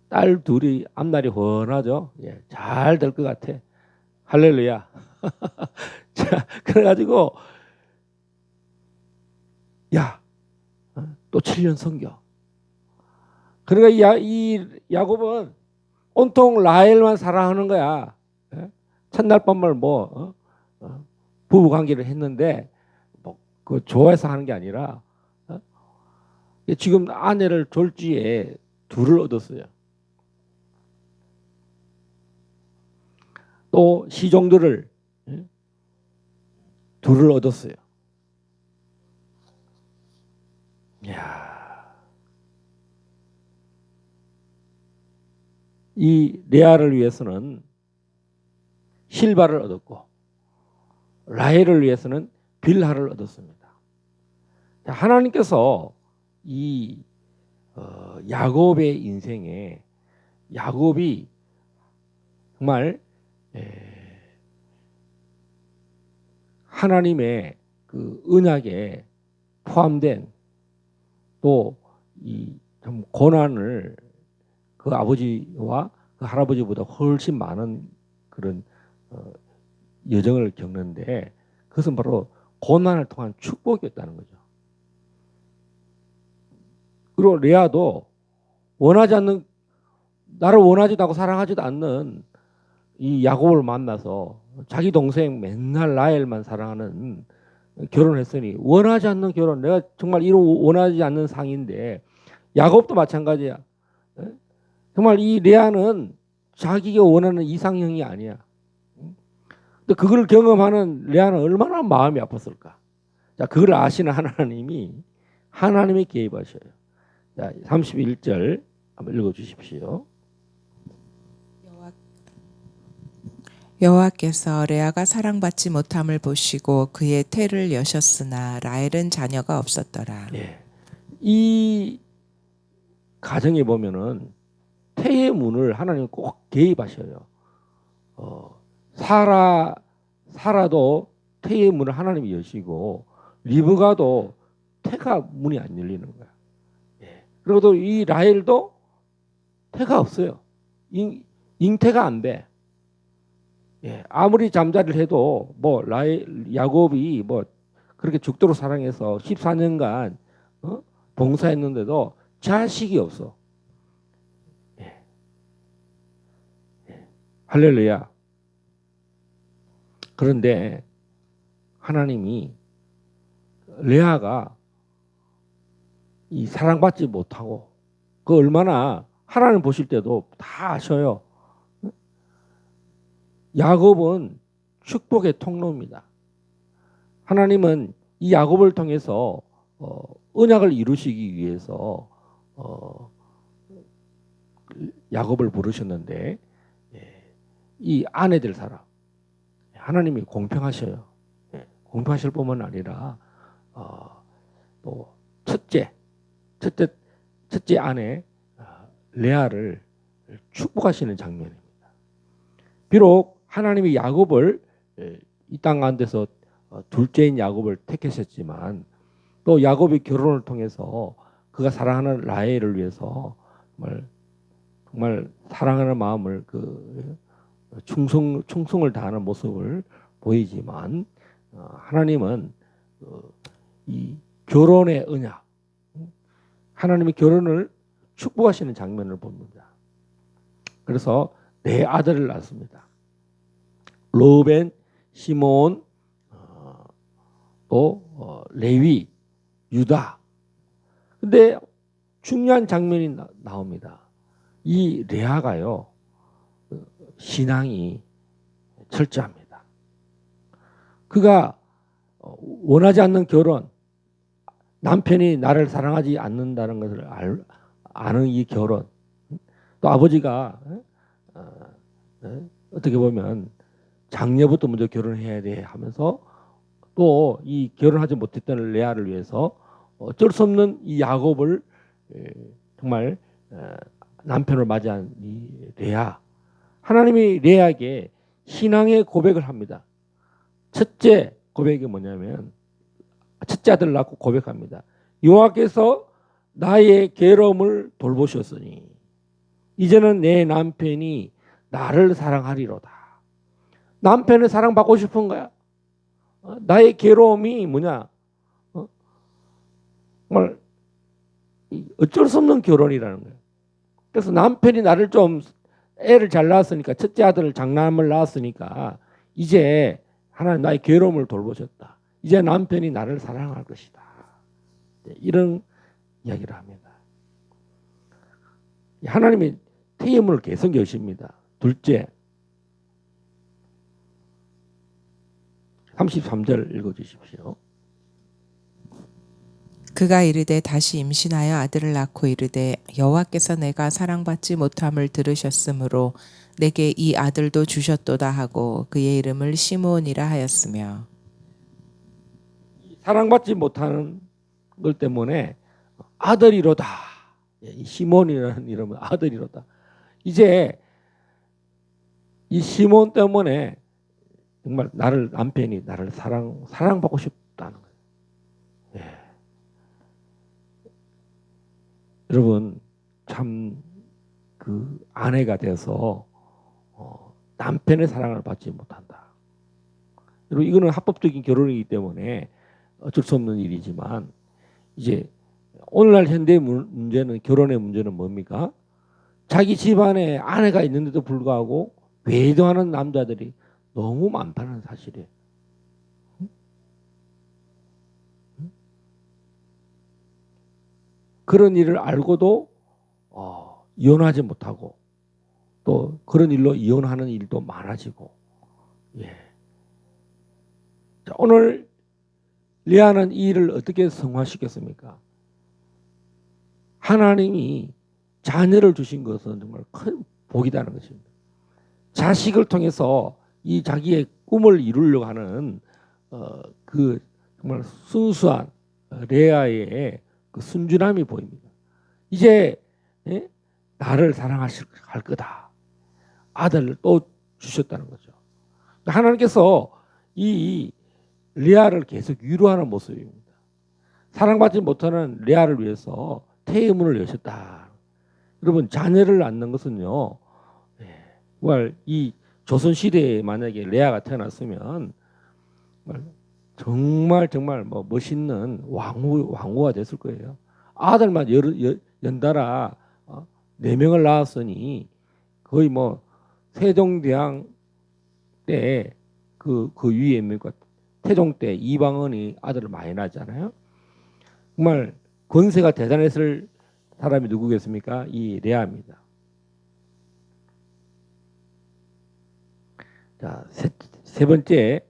딸 둘이 앞날이 훤하죠. 잘 될 것 같아. 할렐루야. 자, 그래가지고 야, 또 7년 섬겨. 그러니까 이 야곱은 온통 라헬만 사랑하는 거야. 첫날 밤을 부부 관계를 했는데 그 좋아해서 하는 게 아니라 지금 아내를 졸지에 둘을 얻었어요. 또 시종들을 둘을 얻었어요. 이야. 이 레아를 위해서는 실바를 얻었고 라헬을 위해서는 빌하를 얻었습니다. 하나님께서 이 야곱의 인생에 야곱이 정말 하나님의 그 언약에 포함된 또 이 좀 고난을 그 아버지와 그 할아버지보다 훨씬 많은 그런 여정을 겪는데 그것은 바로 고난을 통한 축복이었다는 거죠. 그리고 레아도 원하지 않는 나를 원하지도 않고 사랑하지도 않는 이 야곱을 만나서 자기 동생 맨날 라헬만 사랑하는 결혼을 했으니 원하지 않는 결혼 내가 정말 이런 원하지 않는 상인데 야곱도 마찬가지야. 정말 이 레아는 자기가 원하는 이상형이 아니야. 근데 그걸 경험하는 레아는 얼마나 마음이 아팠을까. 자, 그걸 아시는 하나님이 개입하셔요. 자, 31절 한번 읽어 주십시오. 여호와께서 레아가 사랑받지 못함을 보시고 그의 태를 여셨으나 라헬은 자녀가 없었더라. 이 가정에 보면은 태의 문을 하나님 꼭 개입하셔요. 사라도 태의 문을 하나님이 여시고 리브가도 태가 문이 안 열리는 거야. 그리고 또 이 라헬도 태가 없어요. 잉태가 안 돼. 아무리 잠자리를 해도 야곱이 그렇게 죽도록 사랑해서 14년간 봉사했는데도 자식이 없어. 할렐루야. 그런데 하나님이 레아가 이 사랑받지 못하고 그 얼마나 하나님 보실 때도 다 아셔요. 야곱은 축복의 통로입니다. 하나님은 이 야곱을 통해서 언약을 이루시기 위해서 야곱을 부르셨는데 이 아내 될 사람 하나님이 공평하셔요. 공평하실 뿐만 아니라 또 첫째 아내 레아를 축복하시는 장면입니다. 비록 하나님이 야곱을 이 땅 가운데서 둘째인 야곱을 택하셨지만 또 야곱이 결혼을 통해서 그가 사랑하는 라헬을 위해서 정말 사랑하는 마음을 충성을 다하는 모습을 보이지만 하나님은 이 결혼의 언약, 하나님의 결혼을 축복하시는 장면을 봅니다. 그래서 네 아들을 낳습니다. 르우벤, 시몬, 또 레위, 유다. 근데 중요한 장면이 나옵니다. 이 레아가요, 신앙이 철저합니다. 그가 원하지 않는 결혼, 남편이 나를 사랑하지 않는다는 것을 아는 이 결혼, 또 아버지가 어떻게 보면 장녀부터 먼저 결혼해야 돼 하면서 또 이 결혼하지 못했던 레아를 위해서 어쩔 수 없는 이 야곱을 정말 남편을 맞이한 이 레아, 하나님이 레아에게 신앙의 고백을 합니다. 첫째 고백이 뭐냐면 첫째 아들을 낳고 고백합니다. 여호와께서 나의 괴로움을 돌보셨으니 이제는 내 남편이 나를 사랑하리로다. 남편을 사랑받고 싶은 거야. 나의 괴로움이 뭐냐? 정말 어쩔 수 없는 결혼이라는 거예요. 그래서 남편이 나를 좀 애를 잘 낳았으니까, 첫째 아들을 장남을 낳았으니까 이제 하나님 나의 괴로움을 돌보셨다. 이제 남편이 나를 사랑할 것이다. 이런 이야기를 합니다. 하나님이 태임을 계속 여십니다. 둘째, 33절 읽어주십시오. 그가 이르되 다시 임신하여 아들을 낳고 이르되 여호와께서 내가 사랑받지 못함을 들으셨으므로 내게 이 아들도 주셨도다 하고 그의 이름을 시므온이라 하였으며. 사랑받지 못하는 것 때문에 아들이로다. 시몬이라는 이름은 아들이로다. 이제 이 시몬 때문에 정말 남편이 나를 사랑받고 싶다는 거예요. 예. 여러분 참 그 아내가 돼서 남편의 사랑을 받지 못한다. 여러분 이거는 합법적인 결혼이기 때문에 어쩔 수 없는 일이지만 이제 오늘날 현대 문제는, 결혼의 문제는 뭡니까? 자기 집안에 아내가 있는데도 불구하고 외도하는 남자들이 너무 많다는 사실이에요. 그런 일을 알고도 이혼하지 못하고 또 그런 일로 이혼하는 일도 많아지고. 예. 자, 오늘 레아는 이 일을 어떻게 성화시켰습니까? 하나님이 자녀를 주신 것은 정말 큰 복이라는 것입니다. 자식을 통해서 이 자기의 꿈을 이루려고 하는 그 정말 순수한 레아의 그 순진함이 보입니다. 이제 나를 사랑할 거다. 아들을 또 주셨다는 거죠. 하나님께서 이 레아를 계속 위로하는 모습입니다. 사랑받지 못하는 레아를 위해서 태의문을 여셨다. 여러분 자녀를 낳는 것은요, 정말 이 조선 시대에 만약에 레아가 태어났으면 정말 뭐 멋있는 왕후가 됐을 거예요. 아들만 연달아 4명을 낳았으니 거의 뭐 세종대왕 때 그 위에 태종 때 이방원이 아들을 많이 낳았잖아요. 정말 권세가 대단했을 사람이 누구겠습니까? 이 레아입니다. 자, 세 번째,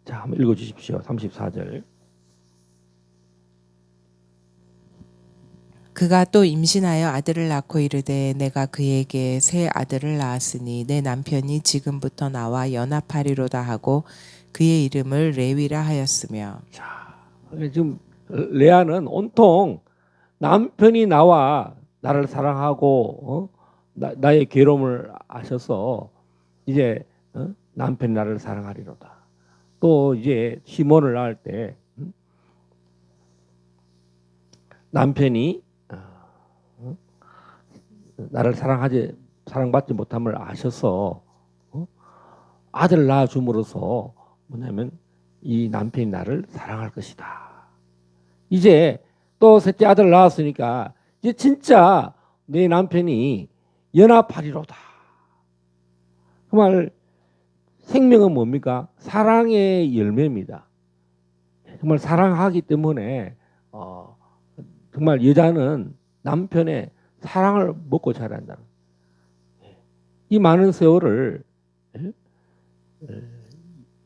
자 한번 읽어주십시오. 34절. 그가 또 임신하여 아들을 낳고 이르되 내가 그에게 새 아들을 낳았으니 내 남편이 지금부터 나와 연합하리로다 하고 그의 이름을 레위라 하였으며. 자, 지금 레아는 온통 남편이 나와 나를 사랑하고 나의 괴로움을 아셔서 이제 남편이 나를 사랑하리로다. 또 이제 시몬을 낳을 때 남편이 나를 사랑받지 못함을 아셔서 아들 낳아 줌으로써 뭐냐면 이 남편이 나를 사랑할 것이다. 이제 또 셋째 아들 낳았으니까 이제 진짜 내 남편이 연합하리로다. 그 말 생명은 뭡니까? 사랑의 열매입니다. 정말 사랑하기 때문에 정말 여자는 남편의 사랑을 먹고 자란다. 이 많은 세월을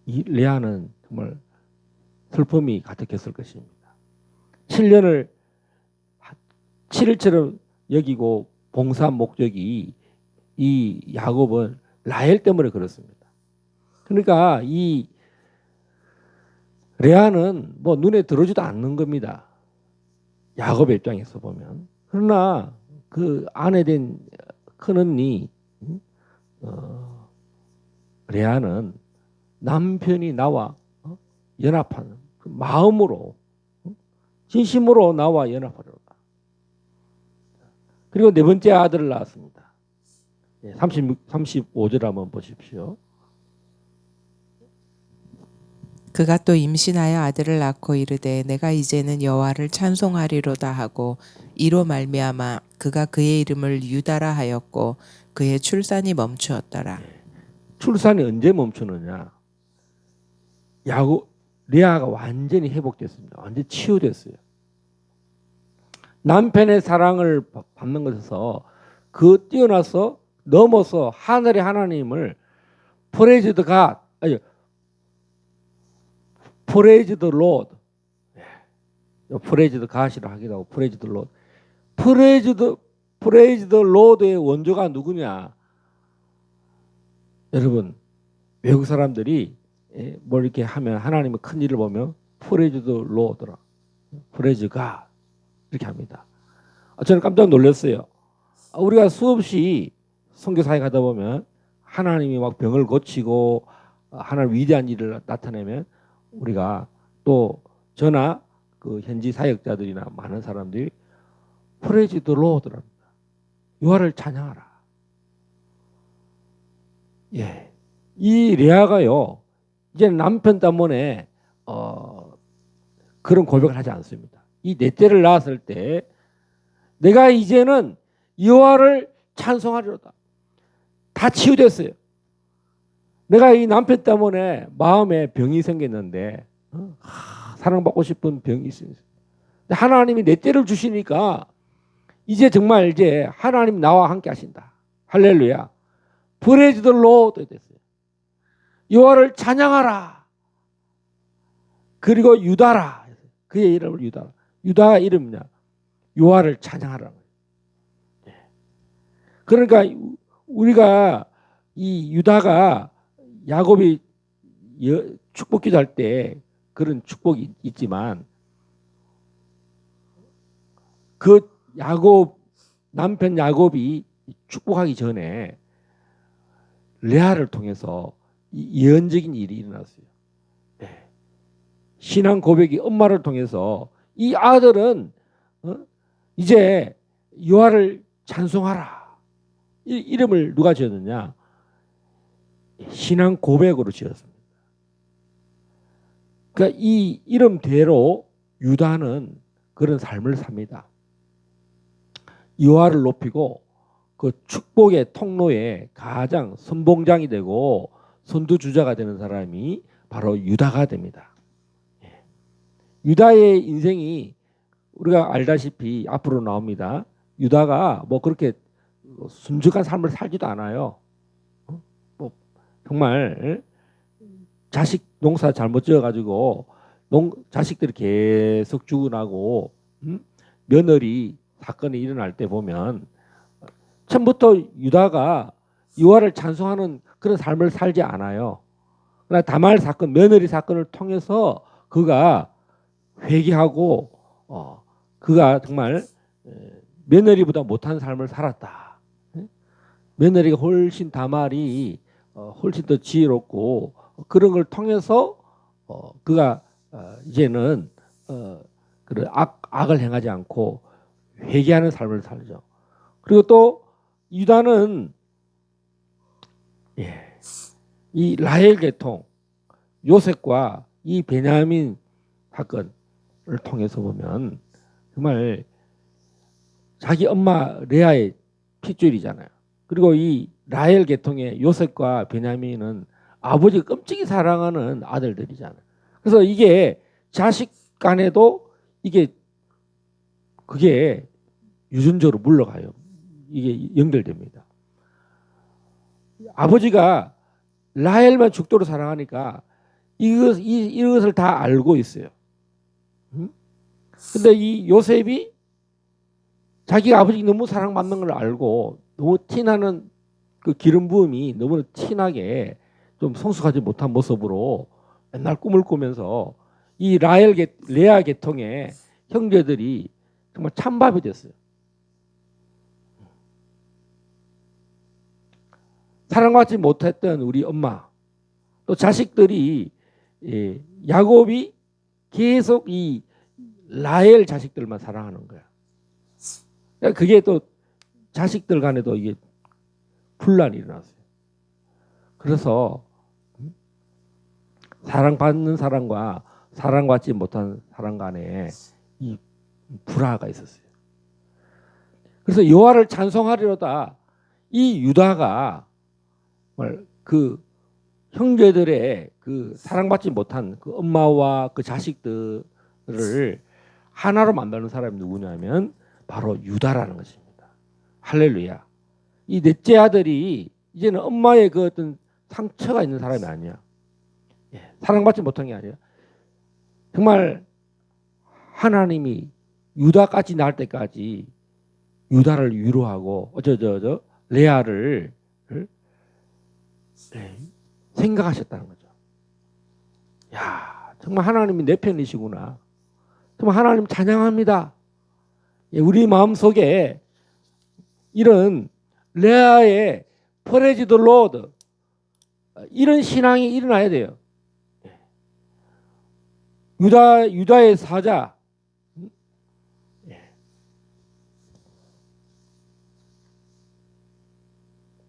이 레아는 정말 슬픔이 가득했을 것입니다. 7년을 7일처럼 여기고 봉사한 목적이 이 야곱은 라헬 때문에 그렇습니다. 그러니까 이 레아는 뭐 눈에 들어오지도 않는 겁니다. 야곱의 입장에서 보면. 그러나 그 아내 된 큰언니 레아는 남편이 나와 연합하는 그 마음으로 진심으로 나와 연합하려다. 그리고 네 번째 아들을 낳았습니다. 35절 한번 보십시오. 그가 또 임신하여 아들을 낳고 이르되 내가 이제는 여호와를 찬송하리로다 하고 이로 말미암아 그가 그의 이름을 유다라 하였고 그의 출산이 멈추었더라. 출산이 언제 멈추느냐? 레아가 완전히 회복됐습니다. 완전히 치유됐어요. 남편의 사랑을 받는 것에서 그 뛰어나서 넘어서 하늘의 하나님을 praise the God, praise the Lord, praise the God이라 하기도 하고 praise the Lord, praise the Lord의 원조가 누구냐? 여러분 외국 사람들이 뭘 이렇게 하면 하나님의 큰 일을 보면 praise the Lord라, praise God 이렇게 합니다. 저는 깜짝 놀랐어요. 우리가 수없이 선교사에 가다 보면 하나님이 막 병을 고치고 하나님 위대한 일을 나타내면 우리가 또 저나 그 현지 사역자들이나 많은 사람들이 praise the Lord랍니다. 여호와를 찬양하라. 예, 이 레아가요 이제 남편 때문에 그런 고백을 하지 않습니다. 이 넷째를 낳았을 때 내가 이제는 여호와를 찬송하리로다. 다 치유됐어요. 내가 이 남편 때문에 마음에 병이 생겼는데 사랑받고 싶은 병이 있어요. 하나님이 넷째를 주시니까 이제 정말 이제 하나님 나와 함께 하신다. 할렐루야. Praise the Lord 됐어요. 여호와를 찬양하라. 그리고 유다라. 그의 이름을 유다라. 유다 이름이냐? 여호와를 찬양하라. 그러니까 우리가 이 유다가 야곱이 축복 기도할 때 그런 축복이 있지만 그 남편 야곱이 축복하기 전에 레아를 통해서 예언적인 일이 일어났어요. 신앙 고백이 엄마를 통해서 이 아들은 이제 여호와를 찬송하라. 이름을 누가 지었느냐? 신앙 고백으로 지었습니다. 그러니까 이 이름대로 유다는 그런 삶을 삽니다. 여호와를 높이고 그 축복의 통로에 가장 선봉장이 되고 선두주자가 되는 사람이 바로 유다가 됩니다. 유다의 인생이 우리가 알다시피 앞으로 나옵니다. 유다가 뭐 그렇게 순직한 삶을 살지도 않아요. 뭐 정말 자식 농사 잘못 지어가지고 자식들이 계속 죽어나고 며느리 사건이 일어날 때 보면 처음부터 유다가 여호와를 찬송하는 그런 삶을 살지 않아요. 그러나 다말 사건, 며느리 사건을 통해서 그가 회개하고 그가 정말 며느리보다 못한 삶을 살았다. 며느리가 훨씬 다말이 훨씬 더 지혜롭고 그런 걸 통해서 그가 이제는 그런 악을 행하지 않고 회개하는 삶을 살죠. 그리고 또 유다는 이 라헬 계통 요셉과 이 베냐민 사건을 통해서 보면 정말 자기 엄마 레아의 핏줄이잖아요. 그리고 이 라헬 계통의 요셉과 베냐민은 아버지가 끔찍이 사랑하는 아들들이잖아요. 그래서 이게 자식 간에도 그게 유전적으로 물러가요. 이게 연결됩니다. 아버지가 라헬만 죽도록 사랑하니까 이것을 다 알고 있어요. 근데 이 요셉이 자기가 아버지 너무 사랑받는 걸 알고 너무 티나는 그 기름 부음이 너무 티나게 좀 성숙하지 못한 모습으로 맨날 꿈을 꾸면서 이 레아 계통의 형제들이 정말 찬밥이 됐어요. 사랑받지 못했던 우리 엄마 또 자식들이 야곱이 계속 이 라헬 자식들만 사랑하는 거야. 그러니까 그게 또 자식들 간에도 이게 분란이 일어났어요. 그래서 사랑받는 사람과 사랑받지 못한 사람 간에 이 불화가 있었어요. 그래서 여호와를 찬송하려다 이 유다가 그 형제들의 그 사랑받지 못한 그 엄마와 그 자식들을 하나로 만드는 사람이 누구냐면 바로 유다라는 것입니다. 할렐루야. 이 넷째 아들이 이제는 엄마의 그 어떤 상처가 있는 사람이 아니야. 사랑받지 못한 게 아니야. 정말 하나님이 유다까지 낳을 때까지 유다를 위로하고 레아를 생각하셨다는 거죠. 야, 정말 하나님이 내 편이시구나. 정말 하나님 찬양합니다. 우리 마음속에 이런 레아의 Praise the Lord 이런 신앙이 일어나야 돼요. 유다의 사자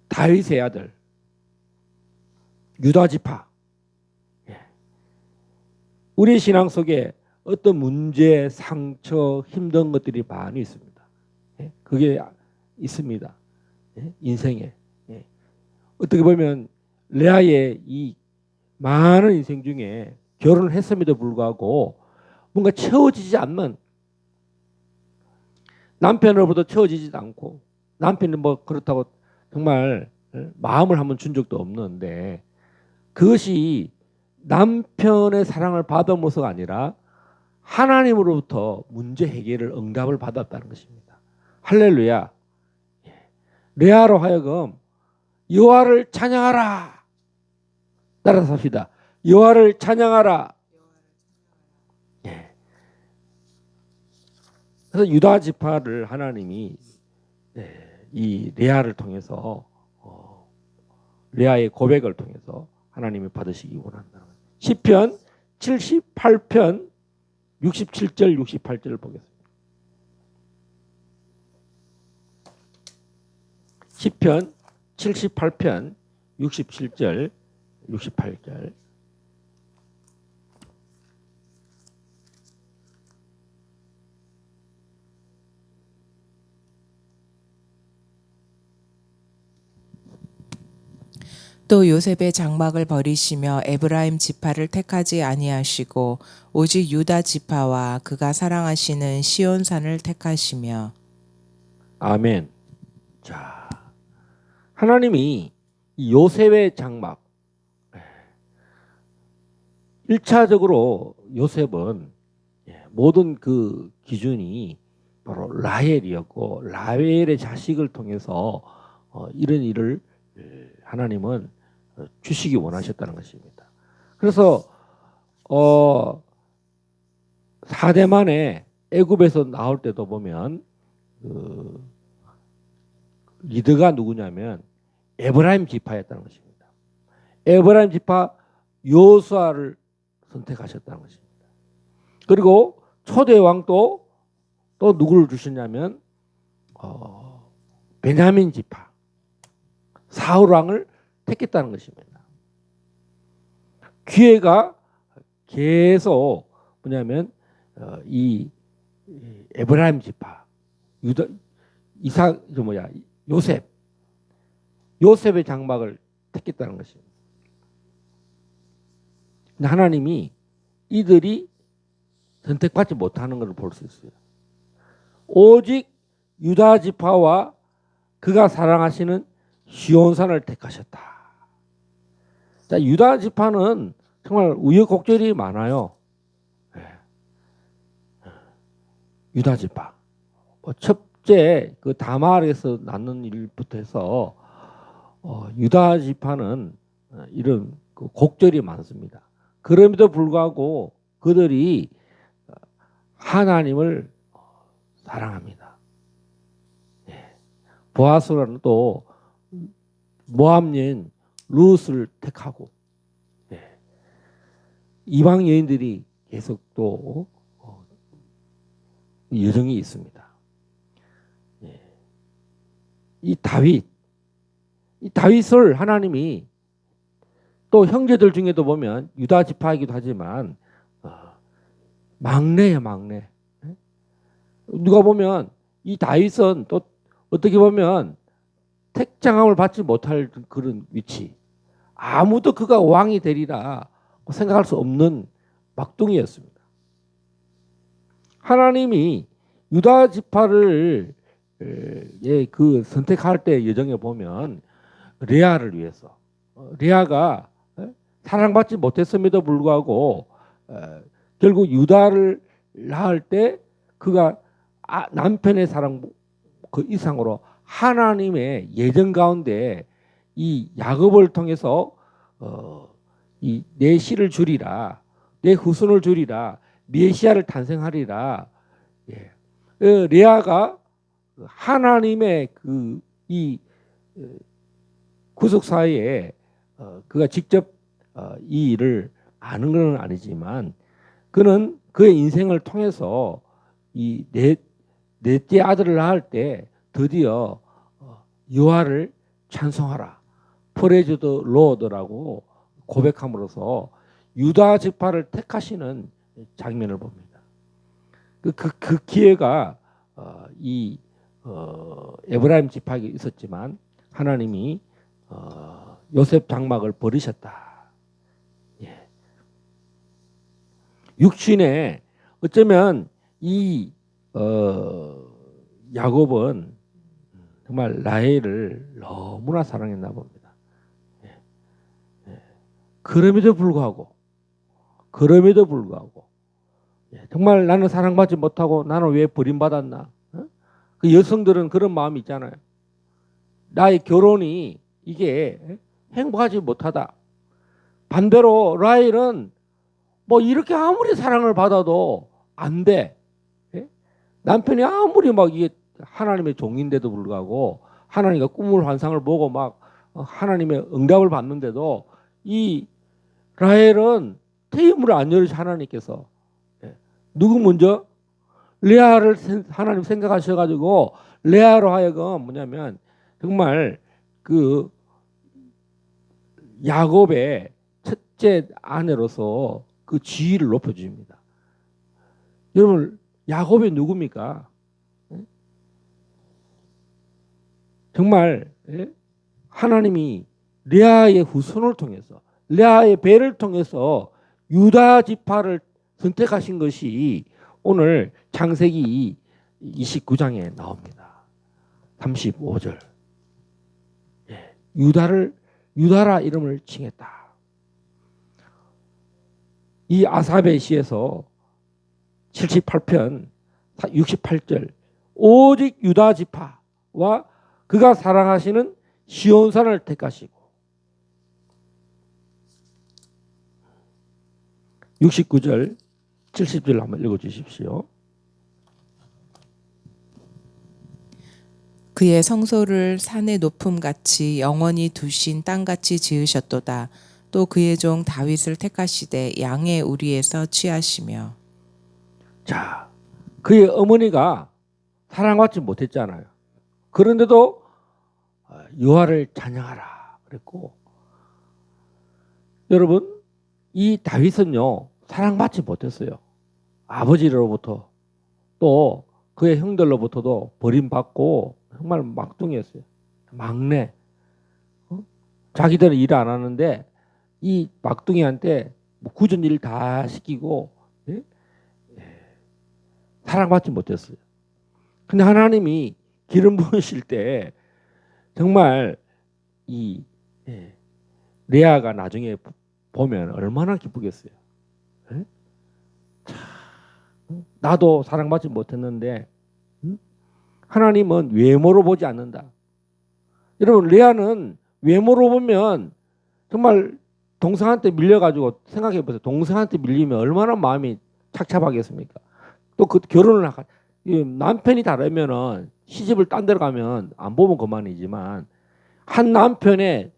다윗의 아들 유다 지파. 우리 신앙 속에 어떤 문제, 상처, 힘든 것들이 많이 있습니다. 그게 있습니다. 인생에. 어떻게 보면 레아의 이 많은 인생 중에 결혼을 했음에도 불구하고 뭔가 채워지지 않는 남편으로부터 채워지지도 않고 남편이 뭐 그렇다고 정말 마음을 한번 준 적도 없는데 그것이 남편의 사랑을 받아모서가 아니라 하나님으로부터 문제 해결을 응답을 받았다는 것입니다. 할렐루야. 레아로 하여금 여호와를 찬양하라. 따라서 합시다. 여호와를 찬양하라. 그래서 유다 지파를 하나님이 이 레아를 통해서 레아의 고백을 통해서 하나님이 받으시기 원한다는 거예요. 시편 78편 67절 68절을 보겠습니다. 시편 78편 67절 68절 또 요셉의 장막을 버리시며 에브라임 지파를 택하지 아니하시고 오직 유다 지파와 그가 사랑하시는 시온산을 택하시며. 아멘. 자, 하나님이 요셉의 장막 1차적으로 요셉은 모든 그 기준이 바로 라헬이었고 라헬의 자식을 통해서 이런 일을 하나님은 주시기 원하셨다는 것입니다. 그래서 4대 만에 애굽에서 나올 때도 보면 리더가 누구냐면 에브라임 지파였다는 것입니다. 에브라임 지파 요수아를 선택하셨다는 것입니다. 그리고 초대 왕도 또 누구를 주셨냐면 베냐민 지파 사울 왕을 택했다는 것입니다. 기회가 계속 뭐냐면 이 에브라임 지파 유다 이삭 요셉의 장막을 택했다는 것입니다. 하나님이 이들이 선택받지 못하는 것을 볼 수 있어요. 오직 유다 지파와 그가 사랑하시는 시온산을 택하셨다. 자, 유다 지파는 정말 우여곡절이 많아요. 유다 지파. 첫째 그 다말에서 낳는 일부터 해서 유다 지파는 이런 그 곡절이 많습니다. 그럼에도 불구하고 그들이 하나님을 사랑합니다. 보아스는 또 모압 여인 룻을 택하고 이방 여인들이 계속 또 여정이 있습니다. 이 다윗을 하나님이 또 형제들 중에도 보면 유다 지파이기도 하지만 막내예요, 막내. 누가 보면 이 다윗은 또 어떻게 보면 택장함을 받지 못할 그런 위치. 아무도 그가 왕이 되리라 생각할 수 없는 막둥이였습니다. 하나님이 유다 지파를 그 선택할 때 여정에 보면 레아를 위해서 레아가 사랑받지 못했음에도 불구하고 결국 유다를 낳을 때 그가 남편의 사랑 그 이상으로 하나님의 예정 가운데 이 야곱을 통해서 이 내 씨를 주리라, 내 후손을 주리라, 메시아를 탄생하리라. 레아가 하나님의 그 이 구속사에 그가 직접 이 일을 아는 건 아니지만 그는 그의 인생을 통해서 이 넷째 아들을 낳을 때 드디어 여호와를 찬송하라, 프레이즈 더 로드라고 고백함으로써 유다 지파를 택하시는 장면을 봅니다. 그 기회가 이 에브라임 지파에게 있었지만 하나님이 요셉 장막을 버리셨다. 육신에 어쩌면 이 야곱은 정말 라헬을 너무나 사랑했나 봅니다. 그럼에도 불구하고 정말 나는 사랑받지 못하고 나는 왜 버림받았나? 그 여성들은 그런 마음이 있잖아요. 나의 결혼이 이게 행복하지 못하다. 반대로 라헬은 뭐 이렇게 아무리 사랑을 받아도 안 돼. 남편이 아무리 막 이게 하나님의 종인데도 불구하고 하나님과 꿈을 환상을 보고 막 하나님의 응답을 받는데도 이 라헬은 테이블을 안 열으시 하나님께서 누구 먼저 레아를 하나님 생각하셔가지고 레아로 하여금 뭐냐면 정말 그 야곱의 첫째 아내로서 그 지위를 높여줍니다. 여러분 야곱이 누굽니까? 정말 하나님이 레아의 후손을 통해서 레아의 배를 통해서 유다 지파를 선택하신 것이 오늘 창세기 29장에 나옵니다. 35절. 유다라 이름을 칭했다. 이 아삽의 시에서 78편 68절 오직 유다 지파와 그가 사랑하시는 시온산을 택하시고 69절 70절 한번 읽어주십시오. 그의 성소를 산의 높음같이 영원히 두신 땅같이 지으셨도다. 또 그의 종 다윗을 택하시되 양의 우리에서 취하시며. 자, 그의 어머니가 사랑받지 못했잖아요. 그런데도 여호와를 찬양하라 그랬고, 여러분 이 다윗은요 사랑받지 못했어요. 아버지로부터 또 그의 형들로부터도 버림받고 정말 막둥이였어요. 막내. 자기들은 일 안 하는데 이 막둥이한테 뭐 굳은 일 다 시키고, 예? 사랑받지 못했어요. 근데 하나님이 기름 부으실 때 정말 이 레아가 나중에 보면 얼마나 기쁘겠어요. 예? 나도 사랑받지 못했는데 하나님은 외모로 보지 않는다. 여러분 레아는 외모로 보면 정말 동생한테 밀려가지고 생각해 보세요. 동생한테 밀리면 얼마나 마음이 착잡하겠습니까? 또 그 결혼을 남편이 다르면은 시집을 딴 데로 가면 안 보면 그만이지만 한 남편의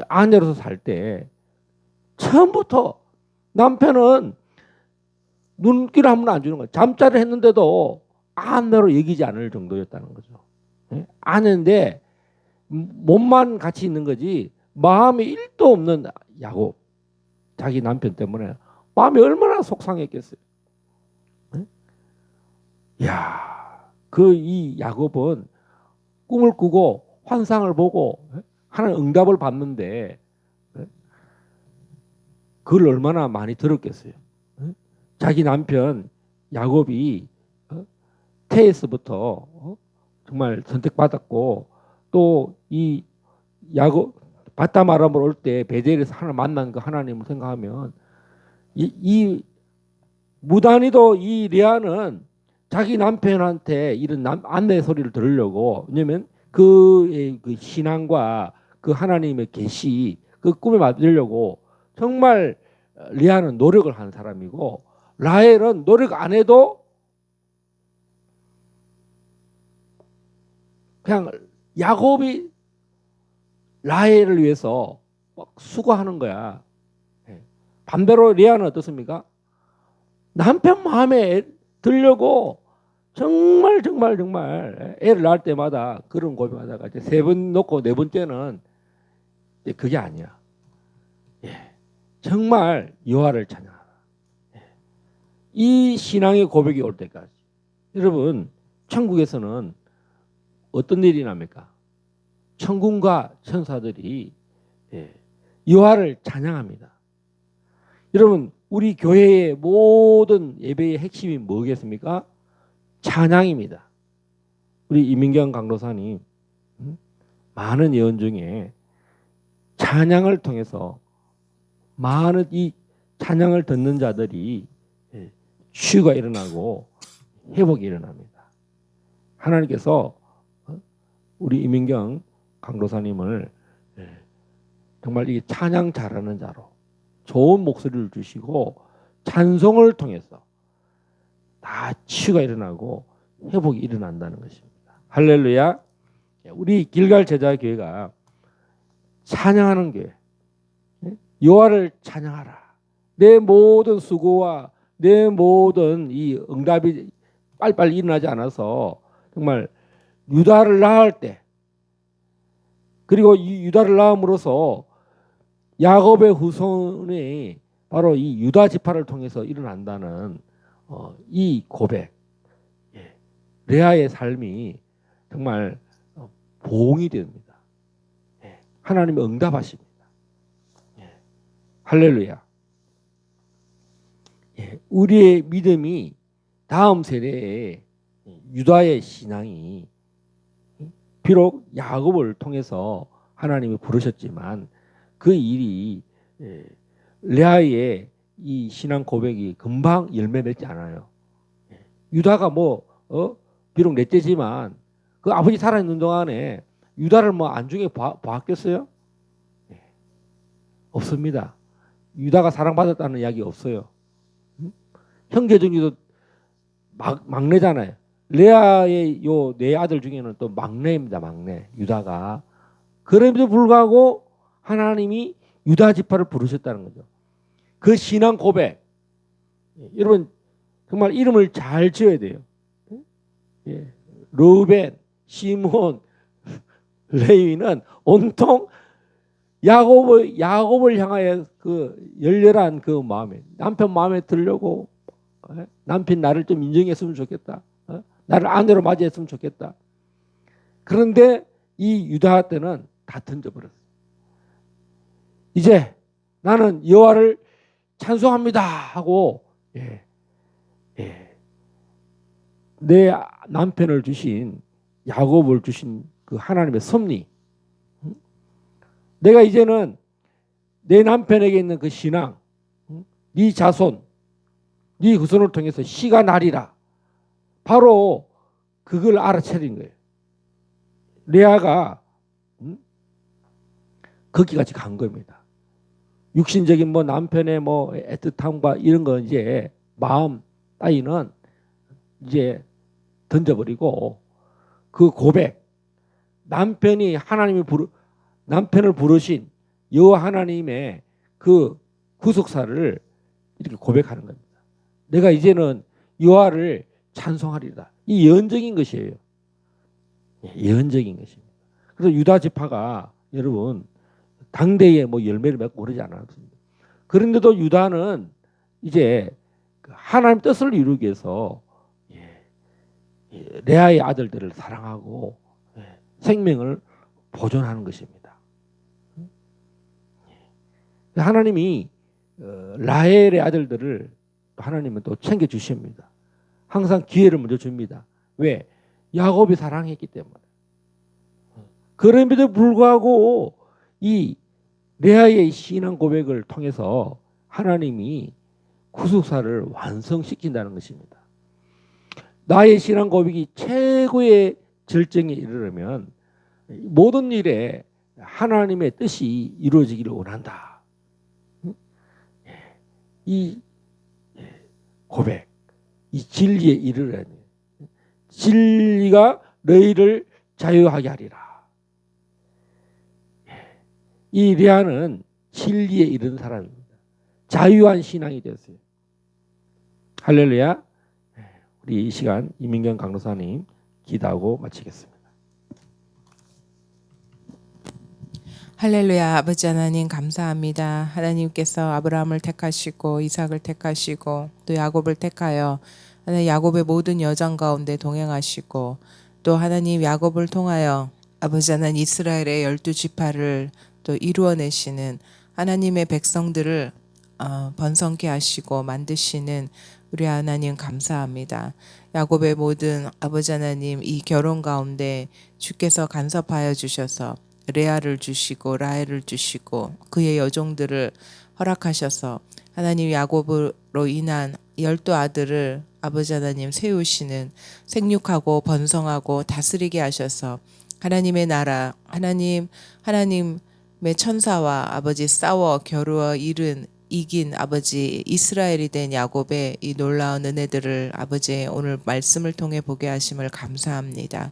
아내로서 살 때 처음부터 남편은 눈길 한 번 안 주는 거예요. 잠자리를 했는데도 아내로 여기지 않을 정도였다는 거죠. 아내인데 몸만 같이 있는 거지 마음이 1도 없는 야곱. 자기 남편 때문에 마음이 얼마나 속상했겠어요. 야, 그 이 야곱은 꿈을 꾸고 환상을 보고 하나님 응답을 받는데 그걸 얼마나 많이 들었겠어요. 자기 남편 야곱이 태에서부터 정말 선택받았고 또 이 야곱 바담 아람으로 올 때 베델에서 하나 만난 그 하나님을 생각하면 이 무단히도 이 레아는 자기 남편한테 이런 안내 소리를 들으려고, 왜냐면 그 신앙과 그 하나님의 계시 그 꿈에 맞으려고 정말 레아는 노력을 한 사람이고 라헬은 노력 안 해도 그냥 야곱이 라헬을 위해서 막 수고하는 거야. 반대로 레아는 어떻습니까? 남편 마음에 들려고 정말 애를 낳을 때마다 그런 고백하다가 이제 3번 놓고 4번째는 이제 그게 아니야. 정말 여호와를 찬양하라. 이 신앙의 고백이 올 때까지. 여러분 천국에서는 어떤 일이 납니까? 천군과 천사들이 여호와를 찬양합니다. 여러분 우리 교회의 모든 예배의 핵심이 뭐겠습니까? 찬양입니다. 우리 이민경 강도사님 많은 예언 중에 찬양을 통해서 많은 이 찬양을 듣는 자들이 치유가 일어나고 회복이 일어납니다. 하나님께서 우리 이민경 강도사님을 정말 이 찬양 잘하는 자로 좋은 목소리를 주시고 찬송을 통해서 다 치유가 일어나고 회복이 일어난다는 것입니다. 할렐루야. 우리 길갈 제자교회가 찬양하는 교회, 여호와를 찬양하라. 내 모든 수고와 내 모든 이 응답이 빨리빨리 일어나지 않아서 정말 유다를 낳을 때, 그리고 이 유다를 낳음으로써 야곱의 후손이 바로 이 유다 지파를 통해서 일어난다는 이 고백, 레아의 삶이 정말 보응이 됩니다. 하나님이 응답하십니다. 할렐루야. 우리의 믿음이 다음 세대에 유다의 신앙이 비록 야곱을 통해서 하나님이 부르셨지만 그 일이 레아의 이 신앙 고백이 금방 열매 맺지 않아요. 유다가 비록 넷째지만 그 아버지 살아있는 동안에 유다를 안중에 봤겠어요? 없습니다. 유다가 사랑받았다는 이야기 없어요. 형제 중에도 막내잖아요. 레아의 요 네 아들 중에는 또 막내입니다. 막내 유다가. 그럼에도 불구하고 하나님이 유다 지파를 부르셨다는 거죠. 그 신앙 고백, 여러분 정말 이름을 잘 지어야 돼요. 예. 르우벤, 시므온, 레위는 온통 야곱을 향하여 그 열렬한 그 마음에, 남편 마음에 들려고, 남편 나를 좀 인정했으면 좋겠다, 나를 아내로 맞이했으면 좋겠다. 그런데 이 유다 때는 다 던져버렸어요. 이제 나는 여호와를 찬송합니다 하고, 내 남편을 주신, 야곱을 주신 그 하나님의 섭리, 내가 이제는 내 남편에게 있는 그 신앙, 네 자손, 네 후손을 통해서 씨가 나리라, 바로 그걸 알아차린 거예요. 레아가 거기까지 간 겁니다. 육신적인 뭐 남편의 뭐 애틋함과 이런 거 이제 마음 따위는 이제 던져버리고, 그 고백, 남편을 부르신 여호와 하나님의 그 구속사를 이렇게 고백하는 겁니다. 내가 이제는 여호와를 찬송하리라. 이 예언적인 것이에요. 예언적인 것입니다. 그래서 유다 지파가 여러분 당대에 뭐 열매를 맺고 그러지 않았습니다. 그런데도 유다는 이제 하나님 뜻을 이루기 위해서 레아의 아들들을 사랑하고 생명을 보존하는 것입니다. 하나님이 라헬의 아들들을 하나님은 또 챙겨주십니다. 항상 기회를 먼저 줍니다. 왜? 야곱이 사랑했기 때문에. 그럼에도 불구하고 이 레아의 신앙 고백을 통해서 하나님이 구속사를 완성시킨다는 것입니다. 나의 신앙 고백이 최고의 절정에 이르려면 모든 일에 하나님의 뜻이 이루어지기를 원한다. 이 고백, 이 진리에 이르려니 진리가 너희를 자유하게 하리라. 이 레아는 진리에 이르는 사람입니다. 자유한 신앙이 되었어요. 할렐루야. 우리 이 시간 이민경 강도사님 기도하고 마치겠습니다. 할렐루야. 아버지 하나님 감사합니다. 하나님께서 아브라함을 택하시고 이삭을 택하시고 또 야곱을 택하여 하나님 야곱의 모든 여정 가운데 동행하시고, 또 하나님 야곱을 통하여 아버지 하나님 이스라엘의 12지파를 또 이루어내시는 하나님의 백성들을 번성케 하시고 만드시는 우리 하나님 감사합니다. 야곱의 모든 아버지 하나님 이 결혼 가운데 주께서 간섭하여 주셔서 레아를 주시고 라헬을 주시고 그의 여종들을 허락하셔서 하나님 야곱으로 인한 12아들을 아버지 하나님 세우시는, 생육하고 번성하고 다스리게 하셔서 하나님의 나라, 하나님의 천사와 아버지 싸워 겨루어 이긴 아버지 이스라엘이 된 야곱의 이 놀라운 은혜들을 아버지 오늘 말씀을 통해 보게 하심을 감사합니다.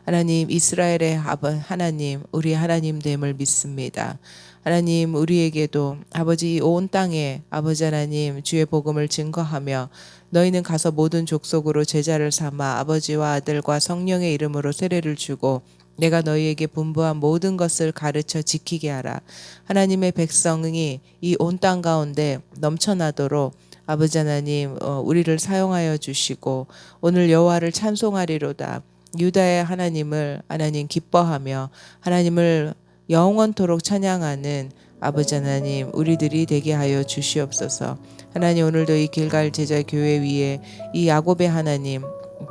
하나님, 이스라엘의 하나님, 우리 하나님 됨을 믿습니다. 하나님, 우리에게도 아버지 온 땅에 아버지 하나님 주의 복음을 증거하며 너희는 가서 모든 족속으로 제자를 삼아 아버지와 아들과 성령의 이름으로 세례를 주고 내가 너희에게 분부한 모든 것을 가르쳐 지키게 하라. 하나님의 백성이 이 온 땅 가운데 넘쳐나도록 아버지 하나님 우리를 사용하여 주시고 오늘 여호와를 찬송하리로다. 유다의 하나님을 하나님 기뻐하며 하나님을 영원토록 찬양하는 아버지 하나님 우리들이 되게 하여 주시옵소서. 하나님, 오늘도 이 길갈 제자 교회 위에 이 야곱의 하나님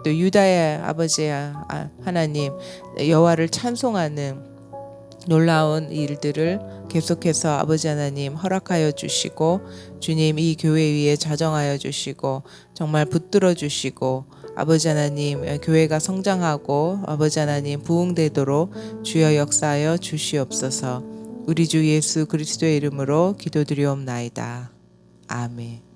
또 유다의 아버지 하나님 여호와를 찬송하는 놀라운 일들을 계속해서 아버지 하나님 허락하여 주시고, 주님 이 교회 위에 자정하여 주시고 정말 붙들어 주시고 아버지 하나님 교회가 성장하고 아버지 하나님 부흥되도록 주여 역사하여 주시옵소서. 우리 주 예수 그리스도의 이름으로 기도드리옵나이다. 아멘.